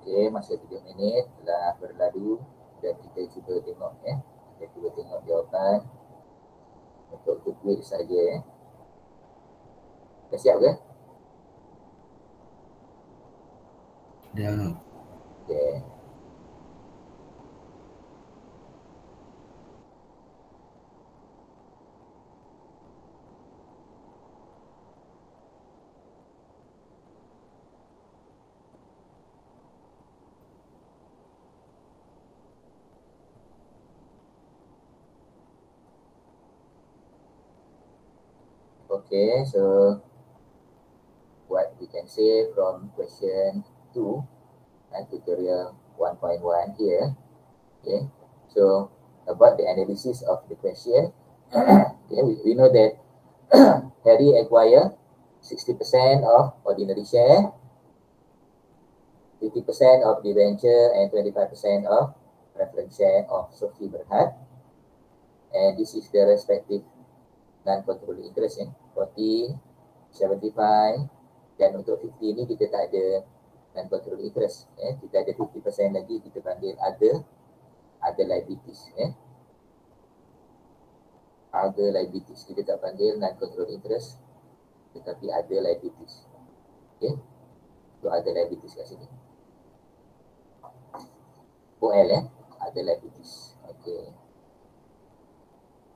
Okey, masa 7 minit telah berlalu dan kita cuba tengok kita cuba tengok jawapan untuk goodwill saja Dah siap ke? Dah. Okey. Okay, so what we can say from question 2 and tutorial 1.1 here. Okay, so about the analysis of the question, okay, we know that Harry acquire 60% of ordinary share, 50% of debenture, and 25% of preference share of Sophie Berhad. And this is the respective non-controlling interest 40, 75, dan untuk 50 ni kita tak ada non-controlling interest. Kita ada 50% lagi, kita panggil other liabilities. Other liabilities, kita tak panggil non-controlling interest, tetapi other liabilities. Okay, so other liabilities kat sini. OL other liabilities. Okay.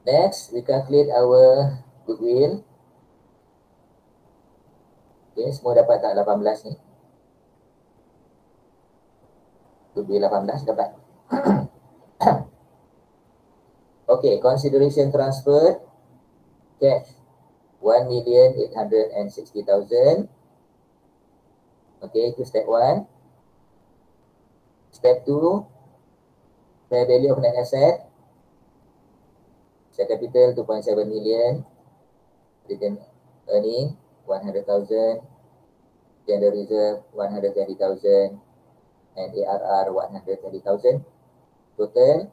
Next, we calculate our goodwill. Okay, semua dapat tak 18 ni? Goodwill 18 dapat. Okay, consideration transfer cash 1,860,000. Okay, itu step 1. Step 2, fair value of net asset. Share capital 2.7 million. Return earning 100,000. General reserve 120,000. And ARR 120,000. Total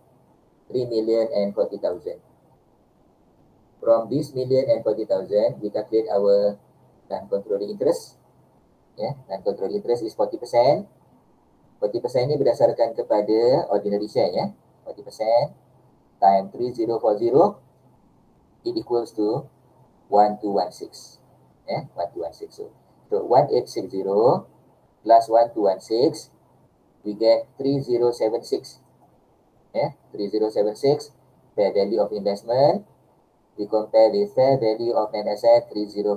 3,040,000. From this 1,040,000, we calculate our non-controlling interest. Non-controlling interest is 40%. 40% ni berdasarkan kepada ordinary share 40% times 3040, it equals to 1216. 1216. So 1860 plus 1216, we get 3076. 3076, fair value of investment. We compare with fair value of net asset 3040.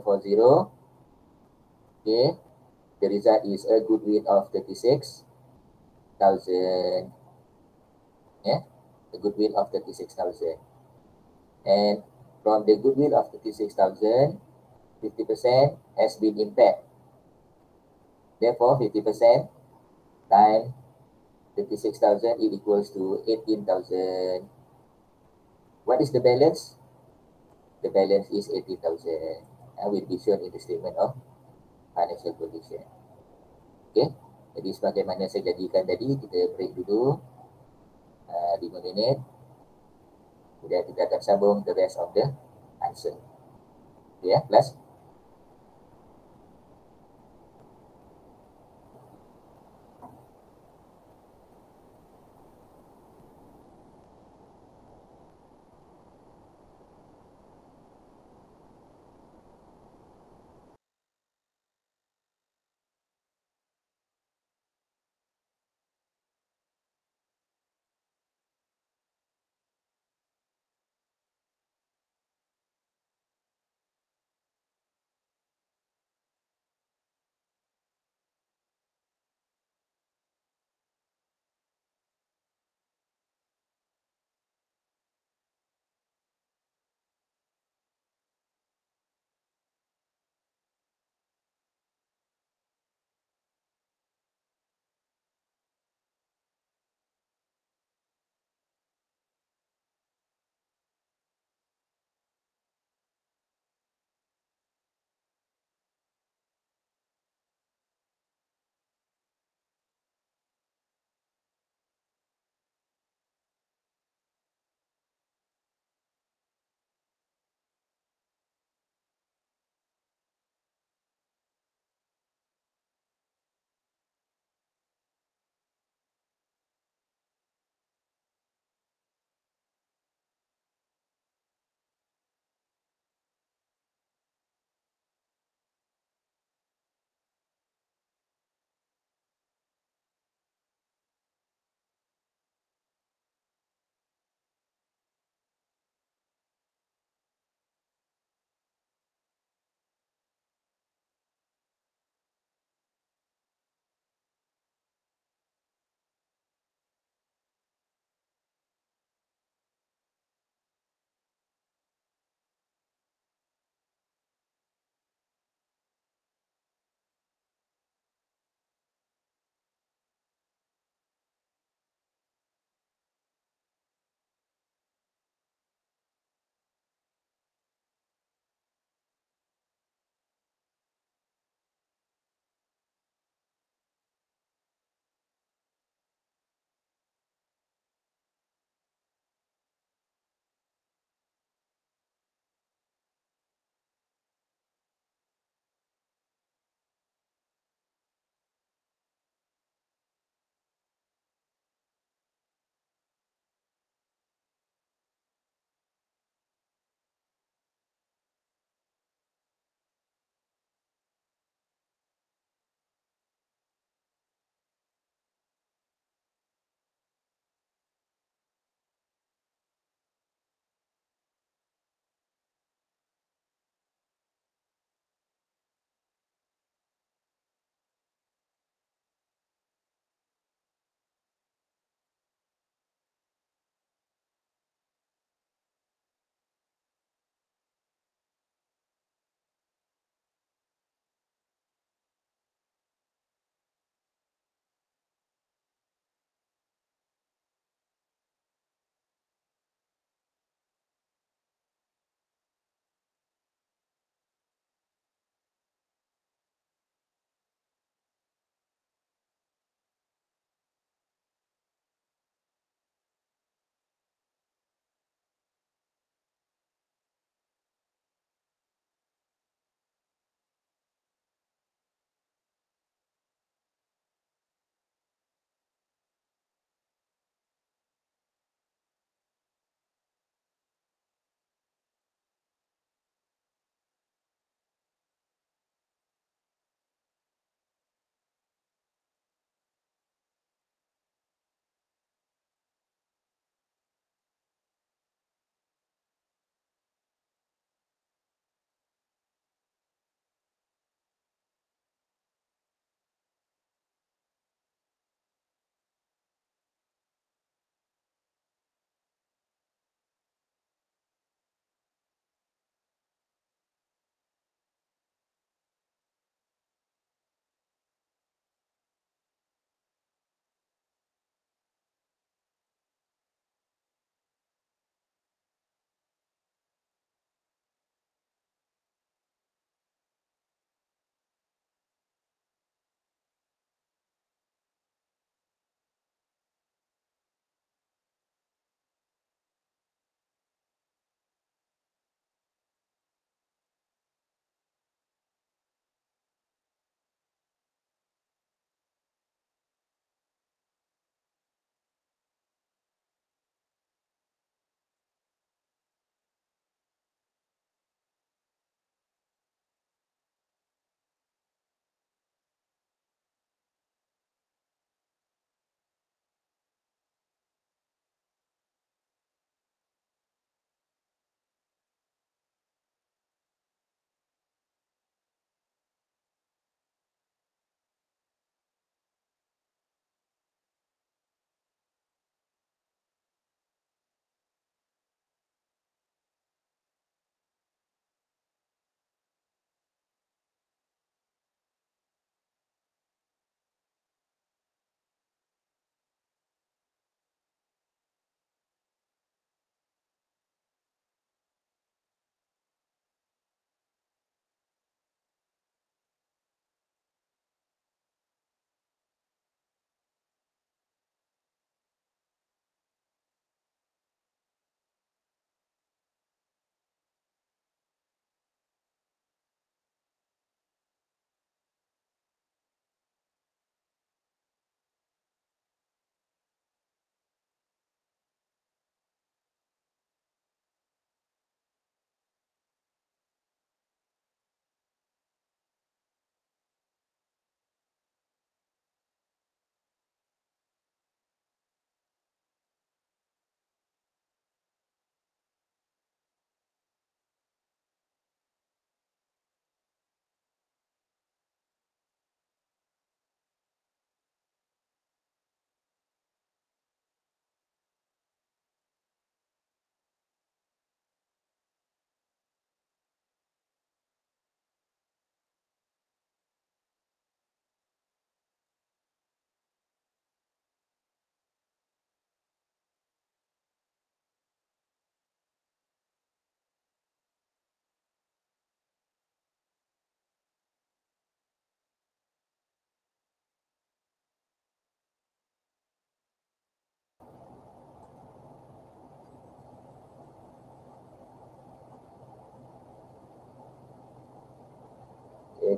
Okay, the result is a goodwill of 36,000. The goodwill of 36,000. And from the goodwill of 36,000, 50% has been impaired. Therefore, 50% times 56,000, it equals to 18,000. What is the balance? The balance is 18,000. And will be shown in the statement of financial position. Okay. Jadi sebagaimana saya jadikan tadi, kita break dulu 5 minit. Kemudian kita akan sambung the rest of the answer. Okay, plus.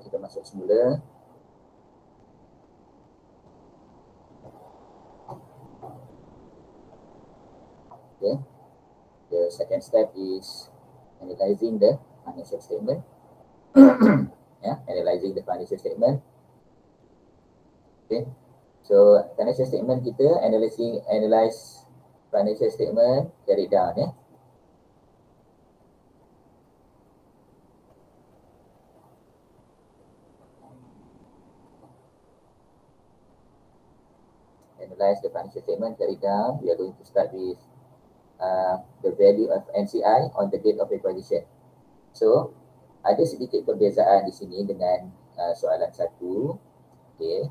Okay, kita masuk semula. Okay, the second step is analyzing the financial statement. Analyzing the financial statement. Okay, so financial statement kita analyze financial statement, carry down Analyze the financial statement, carry down. We are going to start with the value of NCI on the date of acquisition. So ada sedikit perbezaan di sini dengan soalan 1. Okay.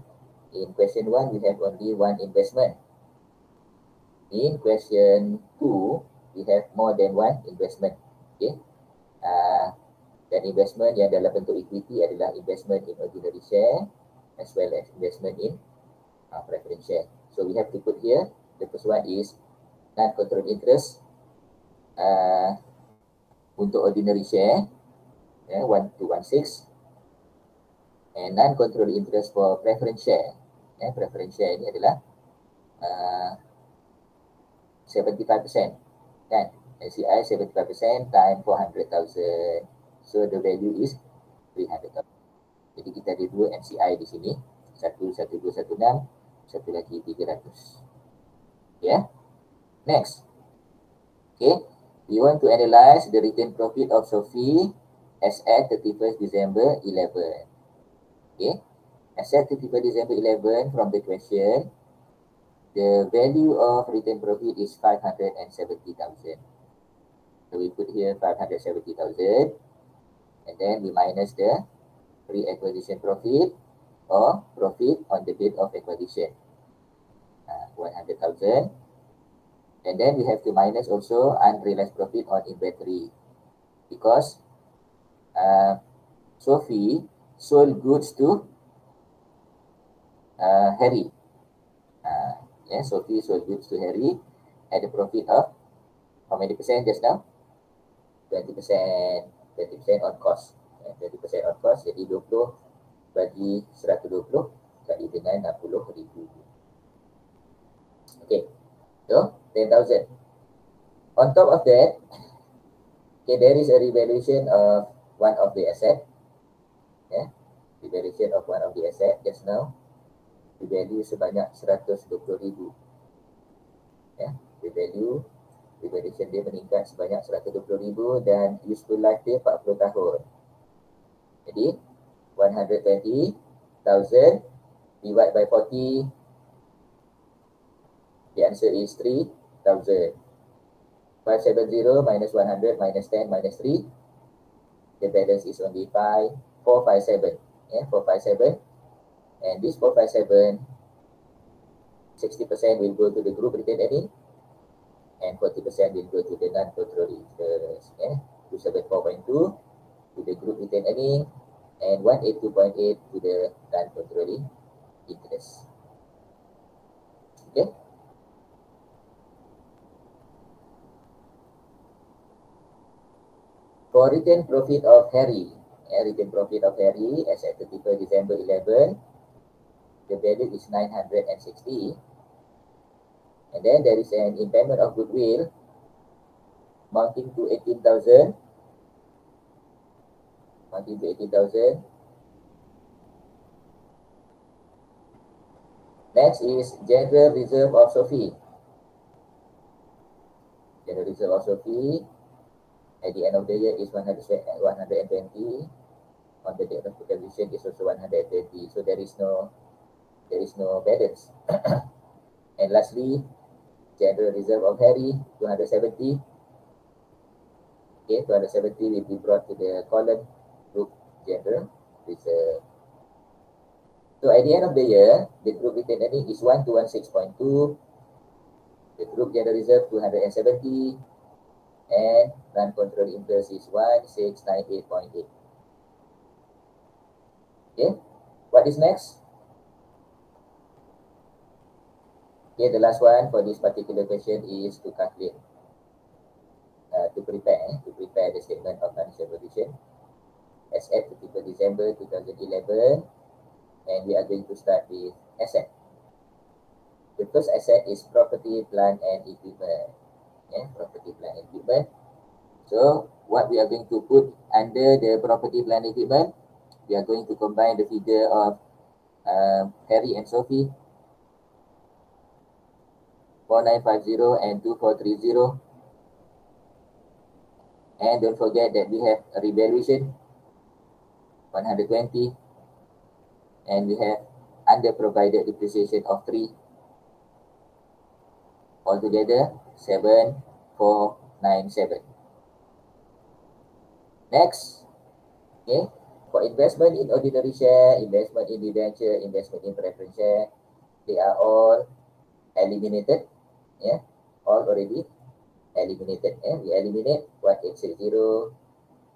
In question 1, we have only one investment. In question 2, we have more than one investment. Okay. Dan investment yang dalam bentuk equity adalah investment in ordinary share as well as investment in preference share. So we have to put here, the first one is non-controlled interest untuk ordinary share 1216, and non-controlled interest for preference share. Preference share ini adalah 75%, kan? NCI 75% time 400,000. So the value is 300,000. Jadi kita ada dua NCI di sini. Satu 1216, satu lagi 300. Yeah. Next. Okay. We want to analyze the retained profit of Sophie as at 31st December 11. Okay. As at 31st December 11, from the question, the value of retained profit is 570,000. So we put here 570,000, and then we minus the pre-acquisition profit or profit on the date of acquisition, 100,000. And then we have to minus also unrealized profit on inventory, because Sophie sold goods to Harry. Sophie sold goods to Harry at a profit of how many percent just now? 20% on cost. 20% on cost, jadi 20 bagi 120 kali dengan 60,000. Okay, so 10,000. On top of that, okay, there is a revaluation of one of the asset. Revaluation of one of the asset just now. The value sebanyak 120,000. Revaluation dia meningkat sebanyak 120,000 dan useful life dia 40 tahun. Jadi 120,000 divide by 40, the answer is 3,000. 570 minus 100 minus 10 minus 3, the balance is only 457. 457. And this 457, 60% will go to the group retained earning, and 40% will go to the non-controlled interest. 274.2 to the group retained earning, and 182.8 to the non-controlled interest. Okay. For retained profit of Harry, retained profit of Harry as at 31st December 11, the value is 960. And then there is an impairment of goodwill amounting to 18,000. Next is general reserve of Sophie. General reserve of Sophie at the end of the year is 120. On the date of acquisition is also 120. So there is no balance. And lastly, general reserve of Harry, 270. Okay, 270 will be brought to the column group general reserve. So at the end of the year, the group retained earning is 1216.2. The group general reserve 270, and non-controlled interest is 1698.8. Okay, what is next? Okay, the last one for this particular question is to calculate, to prepare the statement of financial position as at 31st December 2011, and we are going to start with asset. The first asset is property, plant and equipment. Property, plant and equipment. So what we are going to put under the property, plant and equipment, we are going to combine the figure of Harry and Sophie, 4950 and 2430. And don't forget that we have a revaluation 120, and we have under provided depreciation of 3. Altogether 7497. Next, for investment in ordinary share, investment in debenture, investment in preference share, they are all eliminated. All already eliminated. We eliminate 1860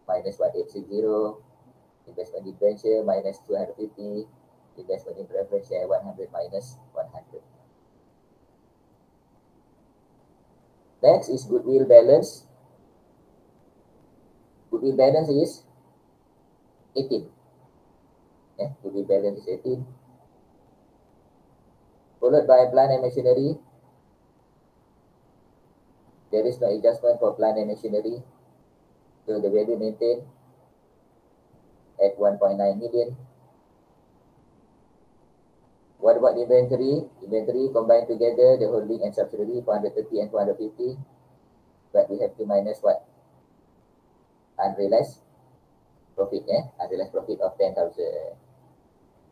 minus 1860, investment in debenture minus 250, investment in preference share 100 minus 100. Next is goodwill balance. Goodwill balance is 18. Goodwill balance is 18. Followed by plant and machinery. There is no adjustment for plant and machinery. So the value maintained at 1.9 million. What about inventory? Inventory combined together, the holding and subsidiary, 430 and 450. But we have to minus what? Unrealized profit, unrealized profit of 10,000.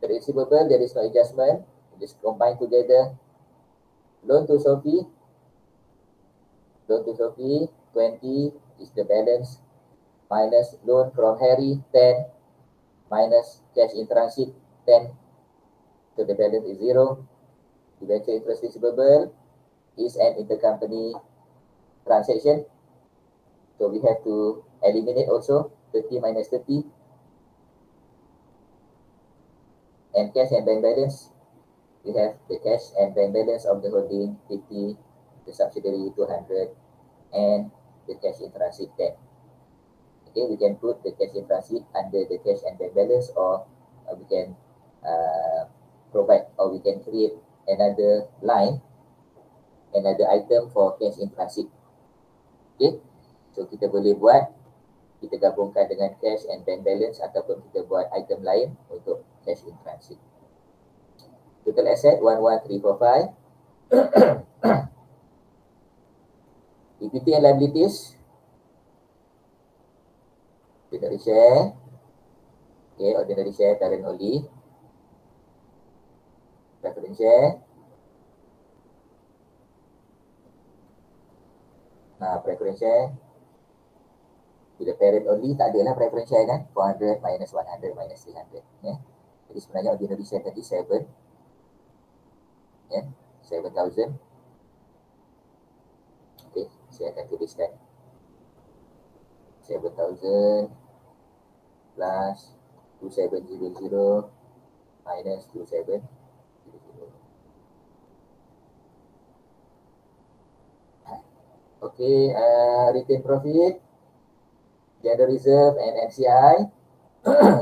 The receivable, there is no adjustment. Just combined together. Loan to Sophie. Loan to Sophie, 20 is the balance. Minus loan from Harry, 10. Minus cash in transit, 10. So the balance is 0. Debenture interest receivable is an intercompany transaction. So we have to eliminate also 30 minus 30. And cash and bank balance, we have the cash and bank balance of the holding 50, the subsidiary 200, and the cash in transit 10. Okay, we can put the cash in transit under the cash and bank balance, or we can provide, or we can create another line, another item for cash in transit. Okay, so kita boleh buat, kita gabungkan dengan cash and bank balance, ataupun kita buat item lain untuk cash in transit. Total asset 11345. Equity and liabilities, ordinary share, ordinary share current only, preference share, preference share, bila parent only tak adalah preference share kan, 400 minus 100 minus 300. Jadi sebenarnya ordinary share tadi 7, 7,000. Okay, saya akan tuliskan 7,000 plus 2700 minus 2700. Okay, retain profit, general reserve and NCI.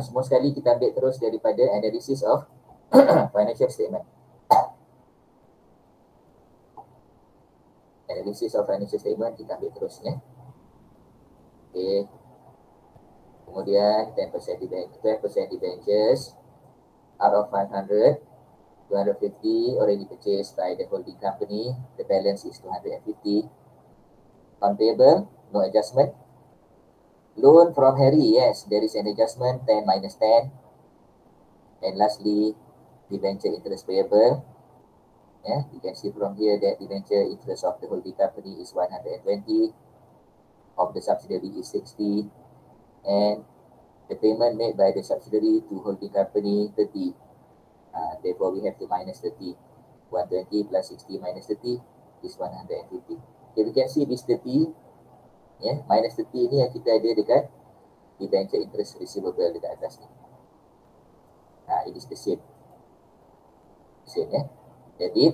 Semua sekali kita ambil terus daripada analysis of financial statement. Analysis of financial statement kita ambil terus ya. Okay. Kemudian 10% debentures out of 500, 250 already purchased by the holding company. The balance is 250. On payable, no adjustment. Loan from Harry, yes, there is an adjustment, 10 minus 10. And lastly, debenture interest payable. You can see from here that debenture interest of the holding company is 120, of the subsidiary is 60, and the payment made by the subsidiary to holding company 30. Therefore, we have to minus 30. 120 plus 60 minus 30 is 150. Okay, we can see this 30, minus 30 ni yang kita ada dekat debenture interest receivable dekat atas ni. It is the same. Debit.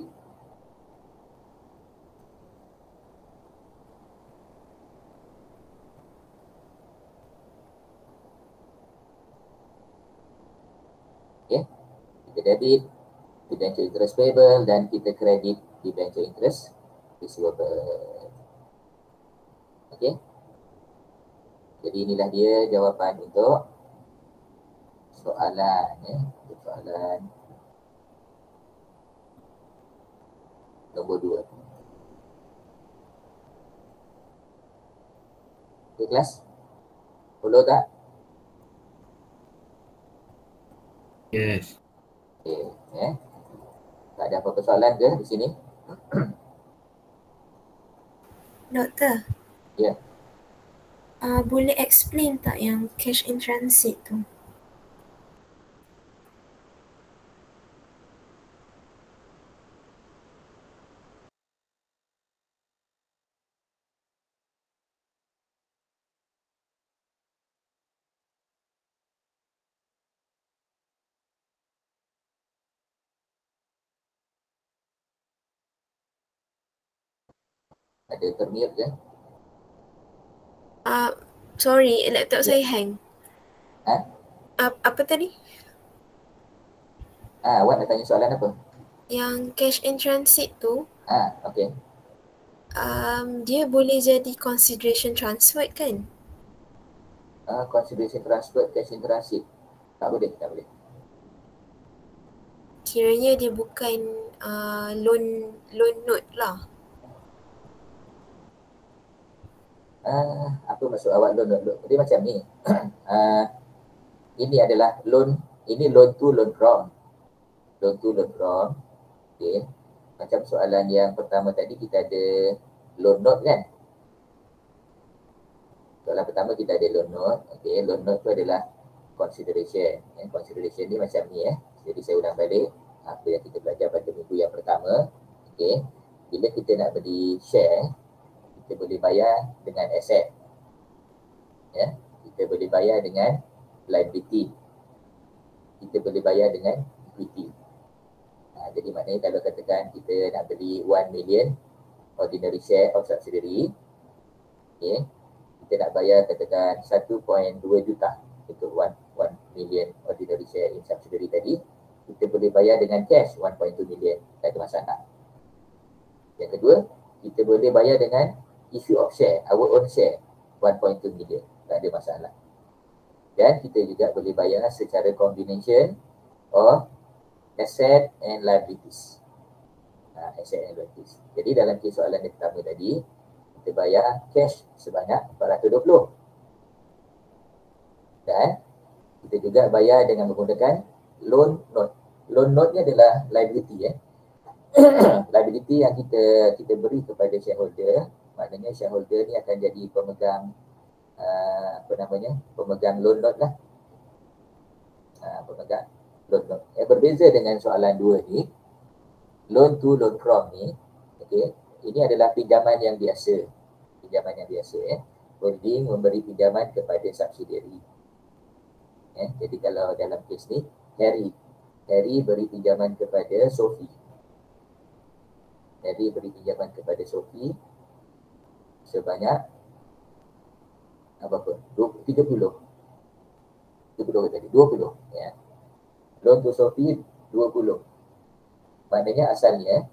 Okay, kita debit debenture interest payable dan kita kredit debenture interest receivable. Okay, jadi inilah dia jawapan untuk soalan soalan nombor 2. Okay, kelas? Follow tak? Yes. Okay, tak ada apa-apa soalan ke di sini? Doktor, Ya. boleh explain tak yang cash in transit tu? Ada termute ke? Sorry, laptop Ya. saya hang. Apa tadi? Awak nak tanya soalan apa? Yang cash in transit tu, Okay. dia boleh jadi consideration transfer kan? Consideration transfer, cash in transit. Tak boleh. Kiranya dia bukan loan note lah. Apa maksud awak loan? Dia macam ni. Ini adalah loan, ini loan to loan from. Okay. Macam soalan yang pertama tadi kita ada loan note kan? Soalan pertama kita ada loan note. Okay, loan note tu adalah consideration. Consideration ni macam ni Jadi saya ulang balik apa yang kita belajar pada minggu yang pertama. Okay. Bila kita nak beli share, kita boleh bayar dengan asset. Kita boleh bayar dengan liability. Kita boleh bayar dengan equity. Jadi maknanya kalau katakan kita nak beli 1 million ordinary share of subsidiary, kita nak bayar katakan 1.2 juta untuk 1 million ordinary share in subsidiary tadi, kita boleh bayar dengan cash 1.2 million, tak ada masalah. Yang kedua, kita boleh bayar dengan issue of share, our own share 1.2 million, tak ada masalah. Dan kita juga boleh bayar secara combination of asset and liabilities. Jadi dalam kes soalan yang pertama tadi, kita bayar cash sebanyak 420. Dan kita juga bayar dengan menggunakan loan note. Loan note ni adalah liability liability yang kita beri kepada shareholder. Maknanya shareholder ni akan jadi pemegang pemegang loan note lah. Pemegang loan note. Berbeza dengan soalan 2 ni, loan to loan from ni, ini adalah pinjaman yang biasa. Holding memberi pinjaman kepada subsidiary. Jadi kalau dalam kes ni, Harry beri pinjaman kepada Sophie. Sebanyak berapa? 20. Loan to Sophie 20. Maknanya asalnya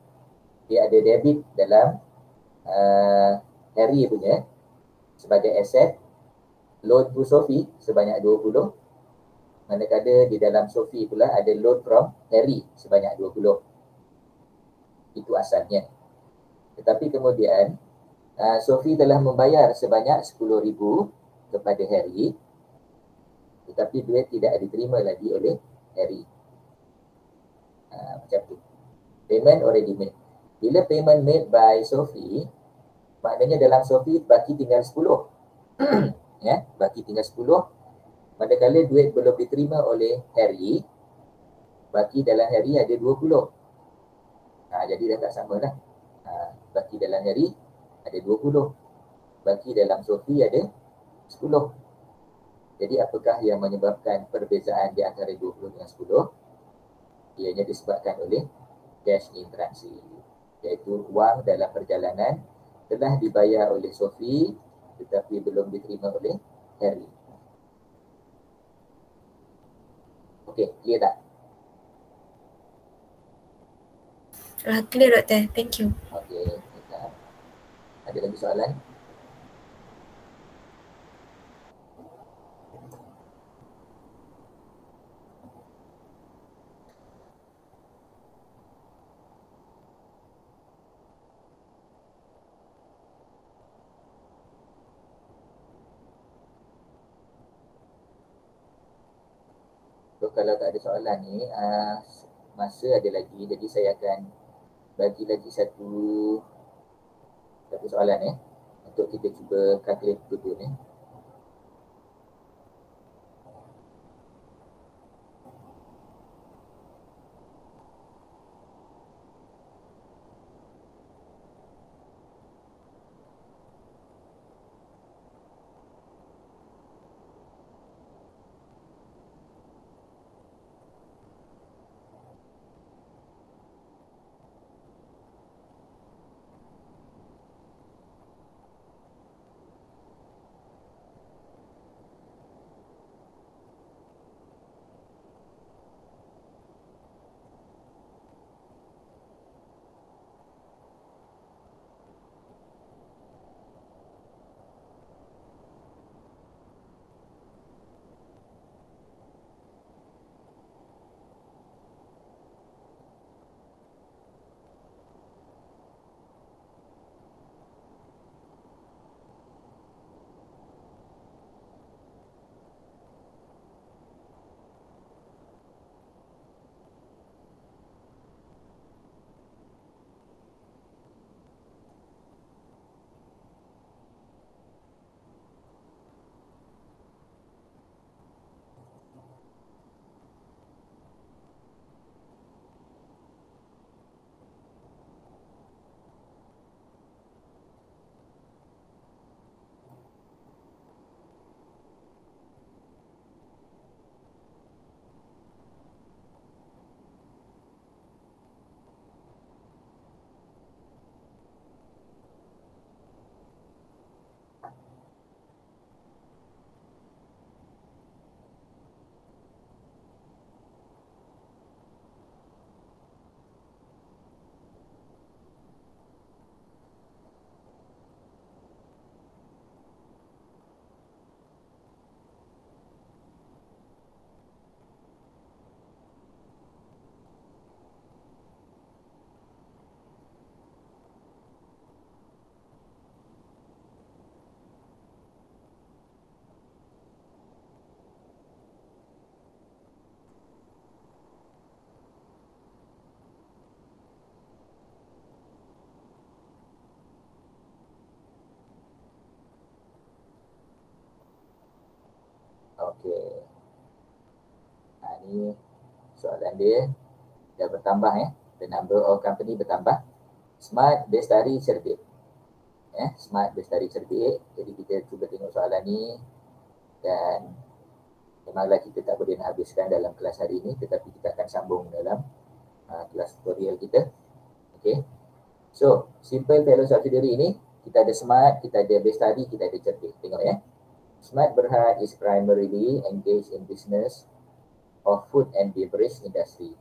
dia ada debit dalam Harry punya sebagai aset, loan to Sophie sebanyak 20. Manakala di dalam Sophie pula ada loan from Harry sebanyak 20. Itu asalnya. Tetapi kemudian Sophie telah membayar sebanyak 10,000 kepada Harry, tetapi duit tidak diterima lagi oleh Harry. Macam tu. Payment already made. Bila payment made by Sophie, maknanya dalam Sophie baki tinggal 10. Baki tinggal 10. Manakala duit belum diterima oleh Harry, baki dalam Harry ada 20. Jadi dah tak sama lah. Baki dalam Harry ada 20. Baki dalam Sophie ada 10. Jadi apakah yang menyebabkan perbezaan di antara 20 dengan 10? Ianya disebabkan oleh cash in transit, iaitu wang dalam perjalanan telah dibayar oleh Sophie tetapi belum diterima oleh Harry. Okey, clear tak? Clear Doktor, thank you. Okey, ada lagi soalan? So kalau tak ada soalan ni, masa ada lagi, jadi saya akan bagi lagi satu soalan untuk kita cuba calculate dulu ni. Okey. Ini soalan dia dah bertambah The number of company bertambah. Smart, Bestari, cerdik. Smart, Bestari, cerdik. Jadi kita cuba tengok soalan ni dan memanglah kita tak boleh nak habiskan dalam kelas hari ini, tetapi kita akan sambung dalam kelas tutorial kita. Okay. So, simple value subsidiary ini, kita ada smart, kita ada Bestari, kita ada cerdik. Tengok Smart Berhad is primarily engaged in business of food and beverage industry,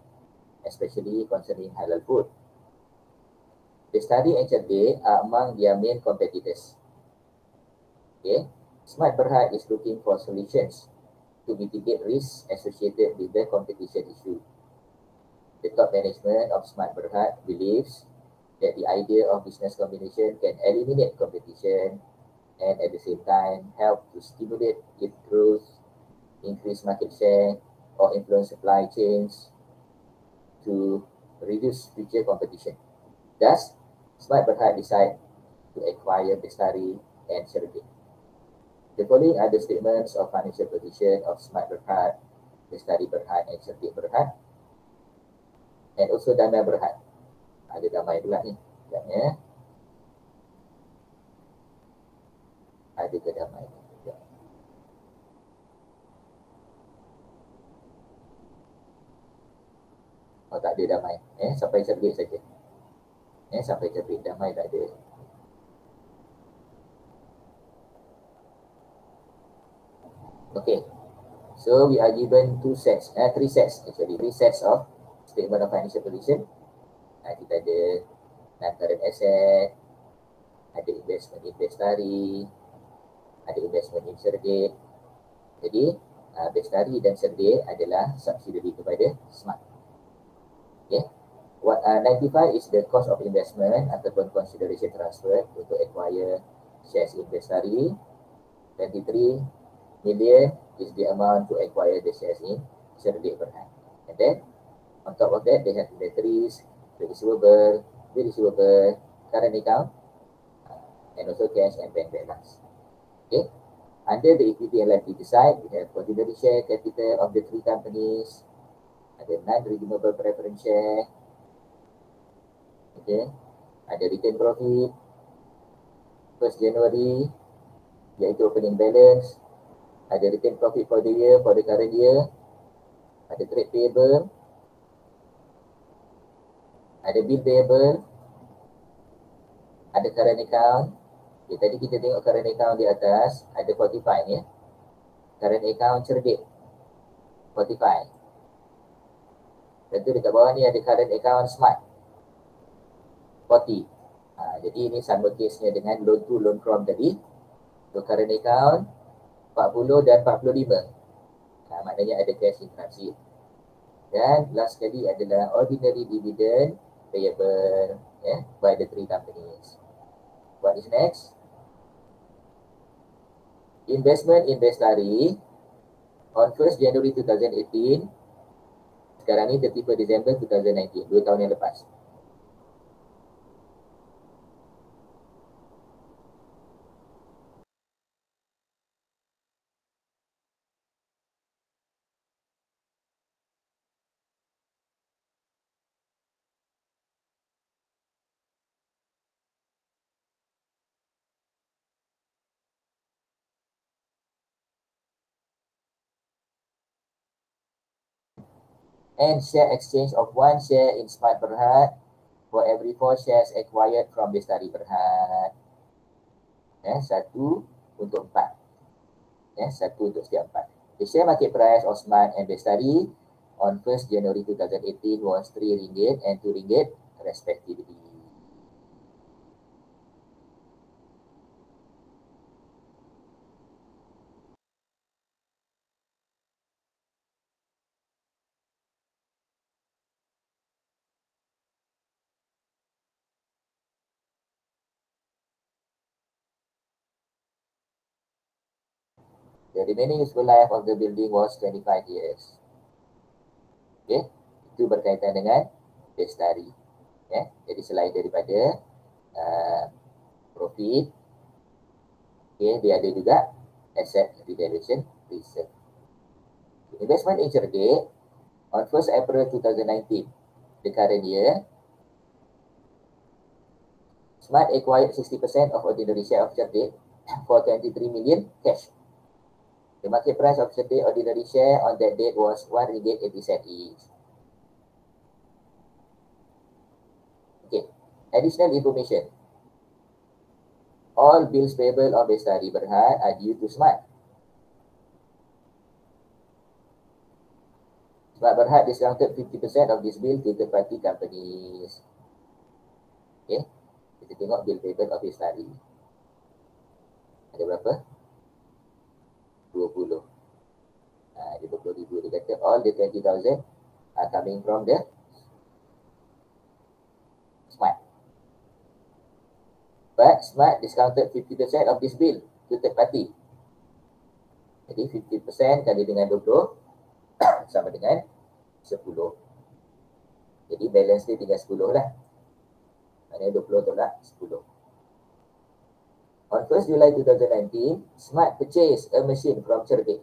especially concerning halal food. Bestari and cerdik are among their main competitors. Okay. Smart Berhad is looking for solutions to mitigate risks associated with the competition issue. The top management of Smart Berhad believes that the idea of business combination can eliminate competition and at the same time help to stimulate its growth, increase market share, or influence supply chains to reduce future competition. Thus, Smart Berhad decided to acquire Bestari and cerdik. The following are the statements of financial position of Smart Berhad, Bestari Berhad, and cerdik Berhad, and also Damai Berhad. Ada Damai pula ni. Ada ke Damai? Oh, tak ada Damai. Sampai cerdik saja. Sampai cerdik, Damai tak ada. Okay. So we are given three sets actually, three sets of statement of financial position. Kita ada non-current asset, ada investment in Bestari, ada investment in Cerdate. Jadi Bestari dan Cerdate adalah subsidiary kepada Smart. Okay. What 95 is the cost of investment ataupun consideration transfer untuk acquire shares in Bestari. 23 million is the amount to acquire the shares in Cerdate Berhad. And then on top of that, they have inventories, receivable, current account, and also cash and bank balance. Okay. Under the equity and liability side, we have ordinary share capital of the three companies, ada non-redeemable preference share, okay, ada return profit, 1st January, iaitu opening balance, ada return profit for the year, for the current year, ada trade payable, ada bill payable, ada current account. Okay, tadi kita tengok current account di atas, ada 45 ya. Current account Cerdate, 45. Dan tu dekat bawah ni ada current account Smart, 40. Jadi ini sama case-nya dengan loan to loan from tadi. So current account 40 dan 45. Maknanya ada cash in transit. Dan last sekali adalah ordinary dividend payable by the three companies. What is next? Investment in Bestari on 1st January 2018. Sekarang ni 31 Disember 2019, 2 tahun yang lepas. And share exchange of 1 share in Smart Berhad for every 4 shares acquired from Bestari Berhad. 1 untuk 4. 1 untuk setiap 4. The share market price of Smart and Bestari on 1st January 2018 was RM3 and RM2 respectively. The remaining useful life of the building was 25 years. Okay, itu berkaitan dengan Bestari. Jadi selain daripada profit, dia ada juga asset revaluation reserve. Investment in Cerdate on 1st April 2019, the current year, Smart acquired 60% of ordinary share of Cerdate for 23 million cash. The market price of Cerdate ordinary share on that date was RM1.80 each. Okay, additional information. All bills payable of Bestari Berhad are due to Smart. Smart Berhad discounted 50% of this bill to third-party companies. Okay, kita tengok bill payable of Bestari. Ada berapa? 20. Dia 20,000. Dia kata all the 20,000 are coming from the Smart. But Smart discounted 50% of this bill to third party. Jadi 50% kali dengan 20 sama dengan 10. Jadi balance dia tinggal 10 lah. Maknanya 20 tolak 10. On 1st July 2019, Smart purchased a machine from Cerdate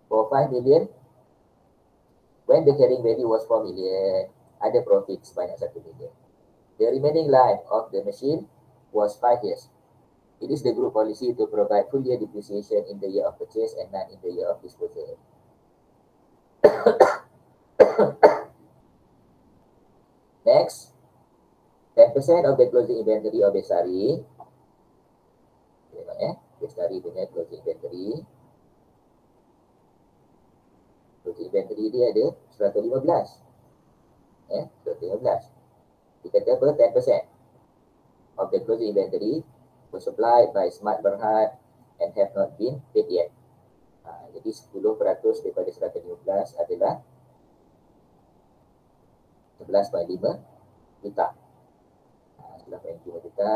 for 5 million when the carrying value was 4 million. Ada profit sebanyak 1 million. The remaining life of the machine was 5 years. It is the group policy to provide full year depreciation in the year of purchase and none in the year of disposal. Next, 10% of the closing inventory of Bestari. Tengok Bestari punya closing inventory. Closing inventory dia ada 115. So 15. Kita kata apa? 10% of the closing inventory was supplied by Smart Berhad and have not been paid yet. Jadi 10% daripada 115 adalah 11.5 juta. 11.5 juta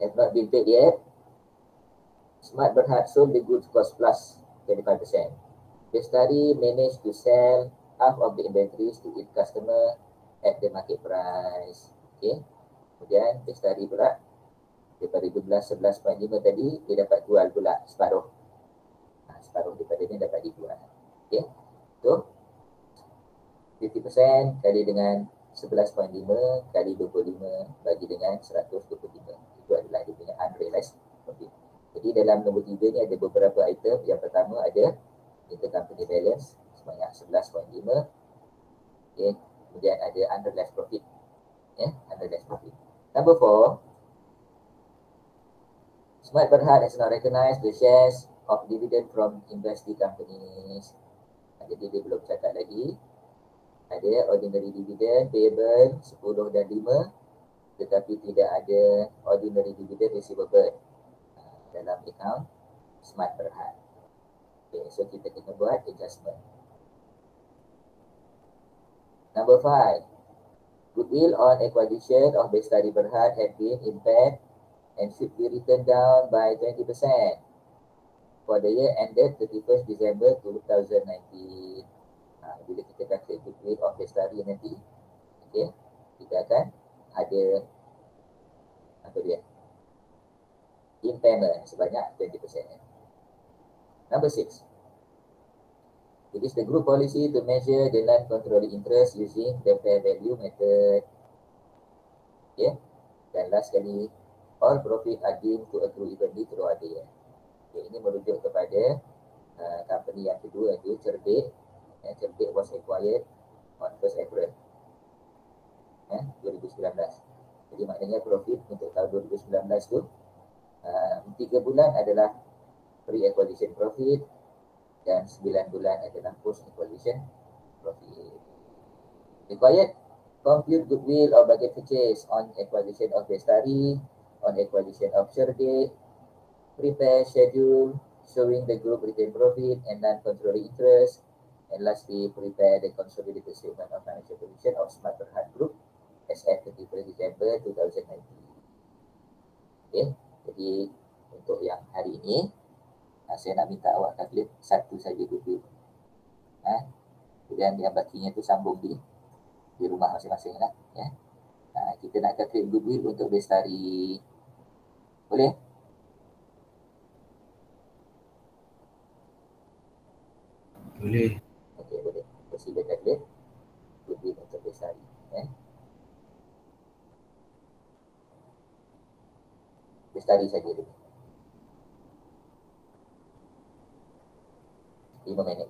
have not been paid yet. Smart Berhad sold the goods cost plus 25%. Bestari managed to sell half of the inventories to its customer at the market price. Okay. Kemudian Bestari pula daripada jumlah 11.5 tadi, dia dapat jual pula separuh. Separuh daripada ni dapat dijual. Okay. So 50% kali dengan 11.5 kali 25 bagi dengan 125. Itu adalah dia punya unrealized profit. Jadi dalam nombor 3 ni ada beberapa item. Yang pertama ada intercompany balance sebanyak 11.5. Okay. Kemudian ada unrealized profit. Unrealized profit. Number 4, Smart Berhad has not recognized the shares of dividend from investee companies. Jadi dia belum catat lagi. Ada ordinary dividend payable 10 dan 5, tetapi tidak ada ordinary dividend receivable dalam account Smart Berhad. Okay, so kita kena buat adjustment. Number 5, goodwill on acquisition of Bestari Berhad had been impaired and should be written down by 20% for the year ended 31st December 2019. Bila kita kata goodwill of Bestari nanti, okay, kita akan ada apa dia? Impairment sebanyak 20%. Number 6. It is the group policy to measure the non-controlling interest using the fair value method. Okay. Dan last sekali, all profit are deemed to accrue evenly throughout the year. Okay. Ini merujuk kepada company yang kedua, iaitu Cerdik. Cerdik was acquired on 1st April 2019. Jadi maknanya profit untuk tahun 2019 tu 3 bulan adalah pre-acquisition profit dan 9 bulan adalah post-acquisition profit. Required, compute goodwill or bargain purchase on acquisition of Bestari, on acquisition of Cerdik, prepare schedule showing the group retained profit and non-controlling interest, and lastly, prepare the consolidated statement of financial position of Smart Berhad Group as at 31st December 2019. Okay. Jadi untuk yang hari ini saya nak minta awak calculate satu saja goodwill. Kemudian yang bakinya tu sambung di rumah masing-masing lah. Kita nak calculate goodwill untuk Bestari. Boleh? Boleh. Okey, boleh. Sila calculate goodwill untuk Bestari. Bestari saja dulu. 5 minit.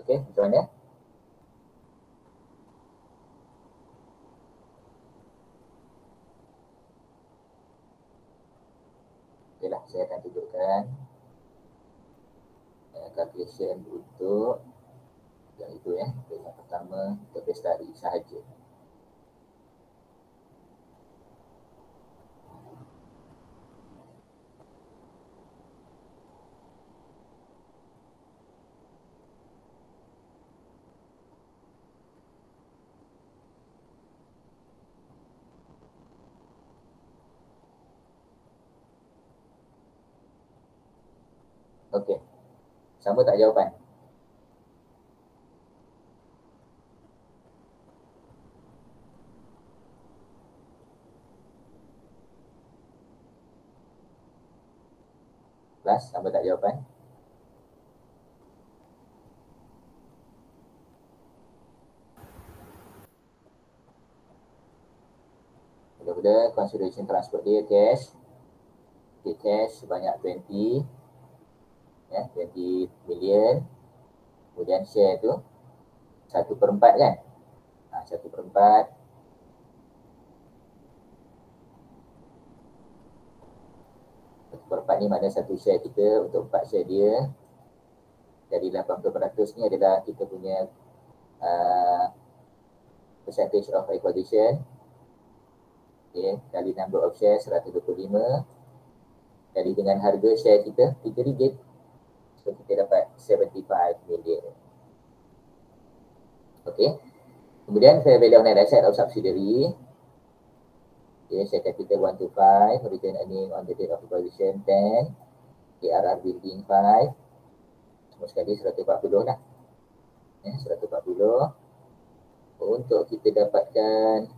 Okey, macam mana? Okeylah, saya akan tunjukkan calculation untuk yang itu yang pertama untuk Bestari sahaja. Okey. Sama tak jawapan? Kelas, sama tak jawapan? Mula-mula consideration transport dia cash. Okay, cash sebanyak 20 million. Kemudian share tu 1/4 kan? 1/4. Ni mana satu share kita untuk 4 share dia. Jadi 80% ni adalah kita punya percentage of acquisition. Okay, kali number of share 125. Jadi dengan harga share kita RM3, so kita dapat 75 million. Okay. Kemudian fair value of net asset of subsidiary. Okay, share capital 125, return earning on the date of acquisition 10, ARR building 5. Semua sekali 140 lah. 140. Untuk kita dapatkan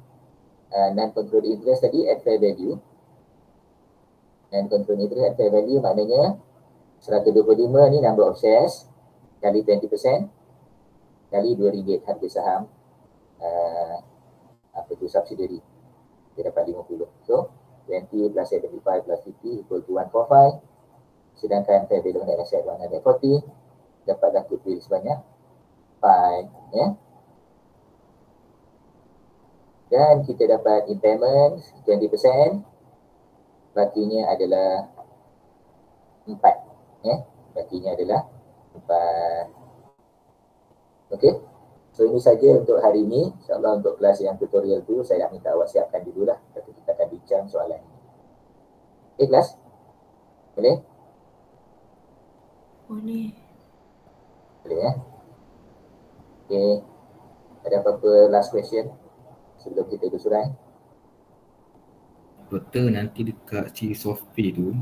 non-control interest tadi at fair value. Non-control interest at fair value maknanya 125 ni number of shares kali 20% kali RM2 harga saham subsidiary. Dia dapat 50. So 20 plus 75 plus 50 equal to 145. Sedangkan fair value net asset 140, dapatlah goodwill sebanyak 5. Dan kita dapat impairment 20%, bakinya adalah 4. Bakinya adalah 4. Okey. So ini saja untuk hari ini. InsyaAllah untuk kelas yang tutorial tu saya nak minta awak siapkan dululah. Lepas tu kita akan bincang soalan ini. Okey kelas? Boleh? Boleh. Boleh Okey. Ada apa-apa last question sebelum kita bersurai? Doktor, nanti dekat si software tu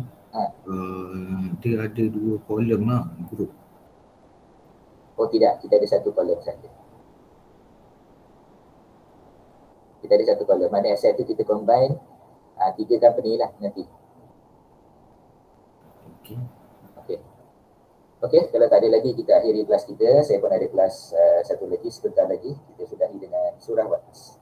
dia ada 2 kolom lah, group. Oh tidak, kita ada 1 kolom saja. Kita ada 1 kolom. Mana asset tu kita combine 3 company lah nanti. Okey. Okey, kalau tak ada lagi kita akhiri kelas kita. Saya pun ada kelas satu lagi sebentar lagi. Kita sudahi dengan surah Waqqas.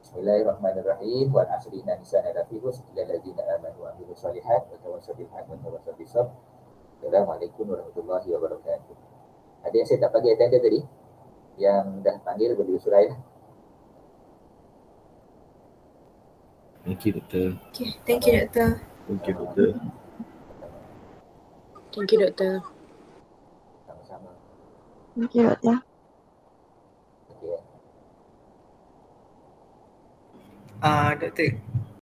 Bismillahirrahmanirrahim. Wal asri inna insana lafi khusr illa allazina amanu wa amilus solihat wa tawassaw bil haqqi wa tawassaw bis sabr. Assalamualaikum warahmatullahi wabarakatuh. Ada yang saya tak panggil attender tadi? Yang dah panggil boleh bersurai lah. Thank you, Doktor. Okay, thank you, Doktor. Thank you, Doktor. Thank you, Doktor. Sama-sama. Thank you, Doktor. Okey. Doktor,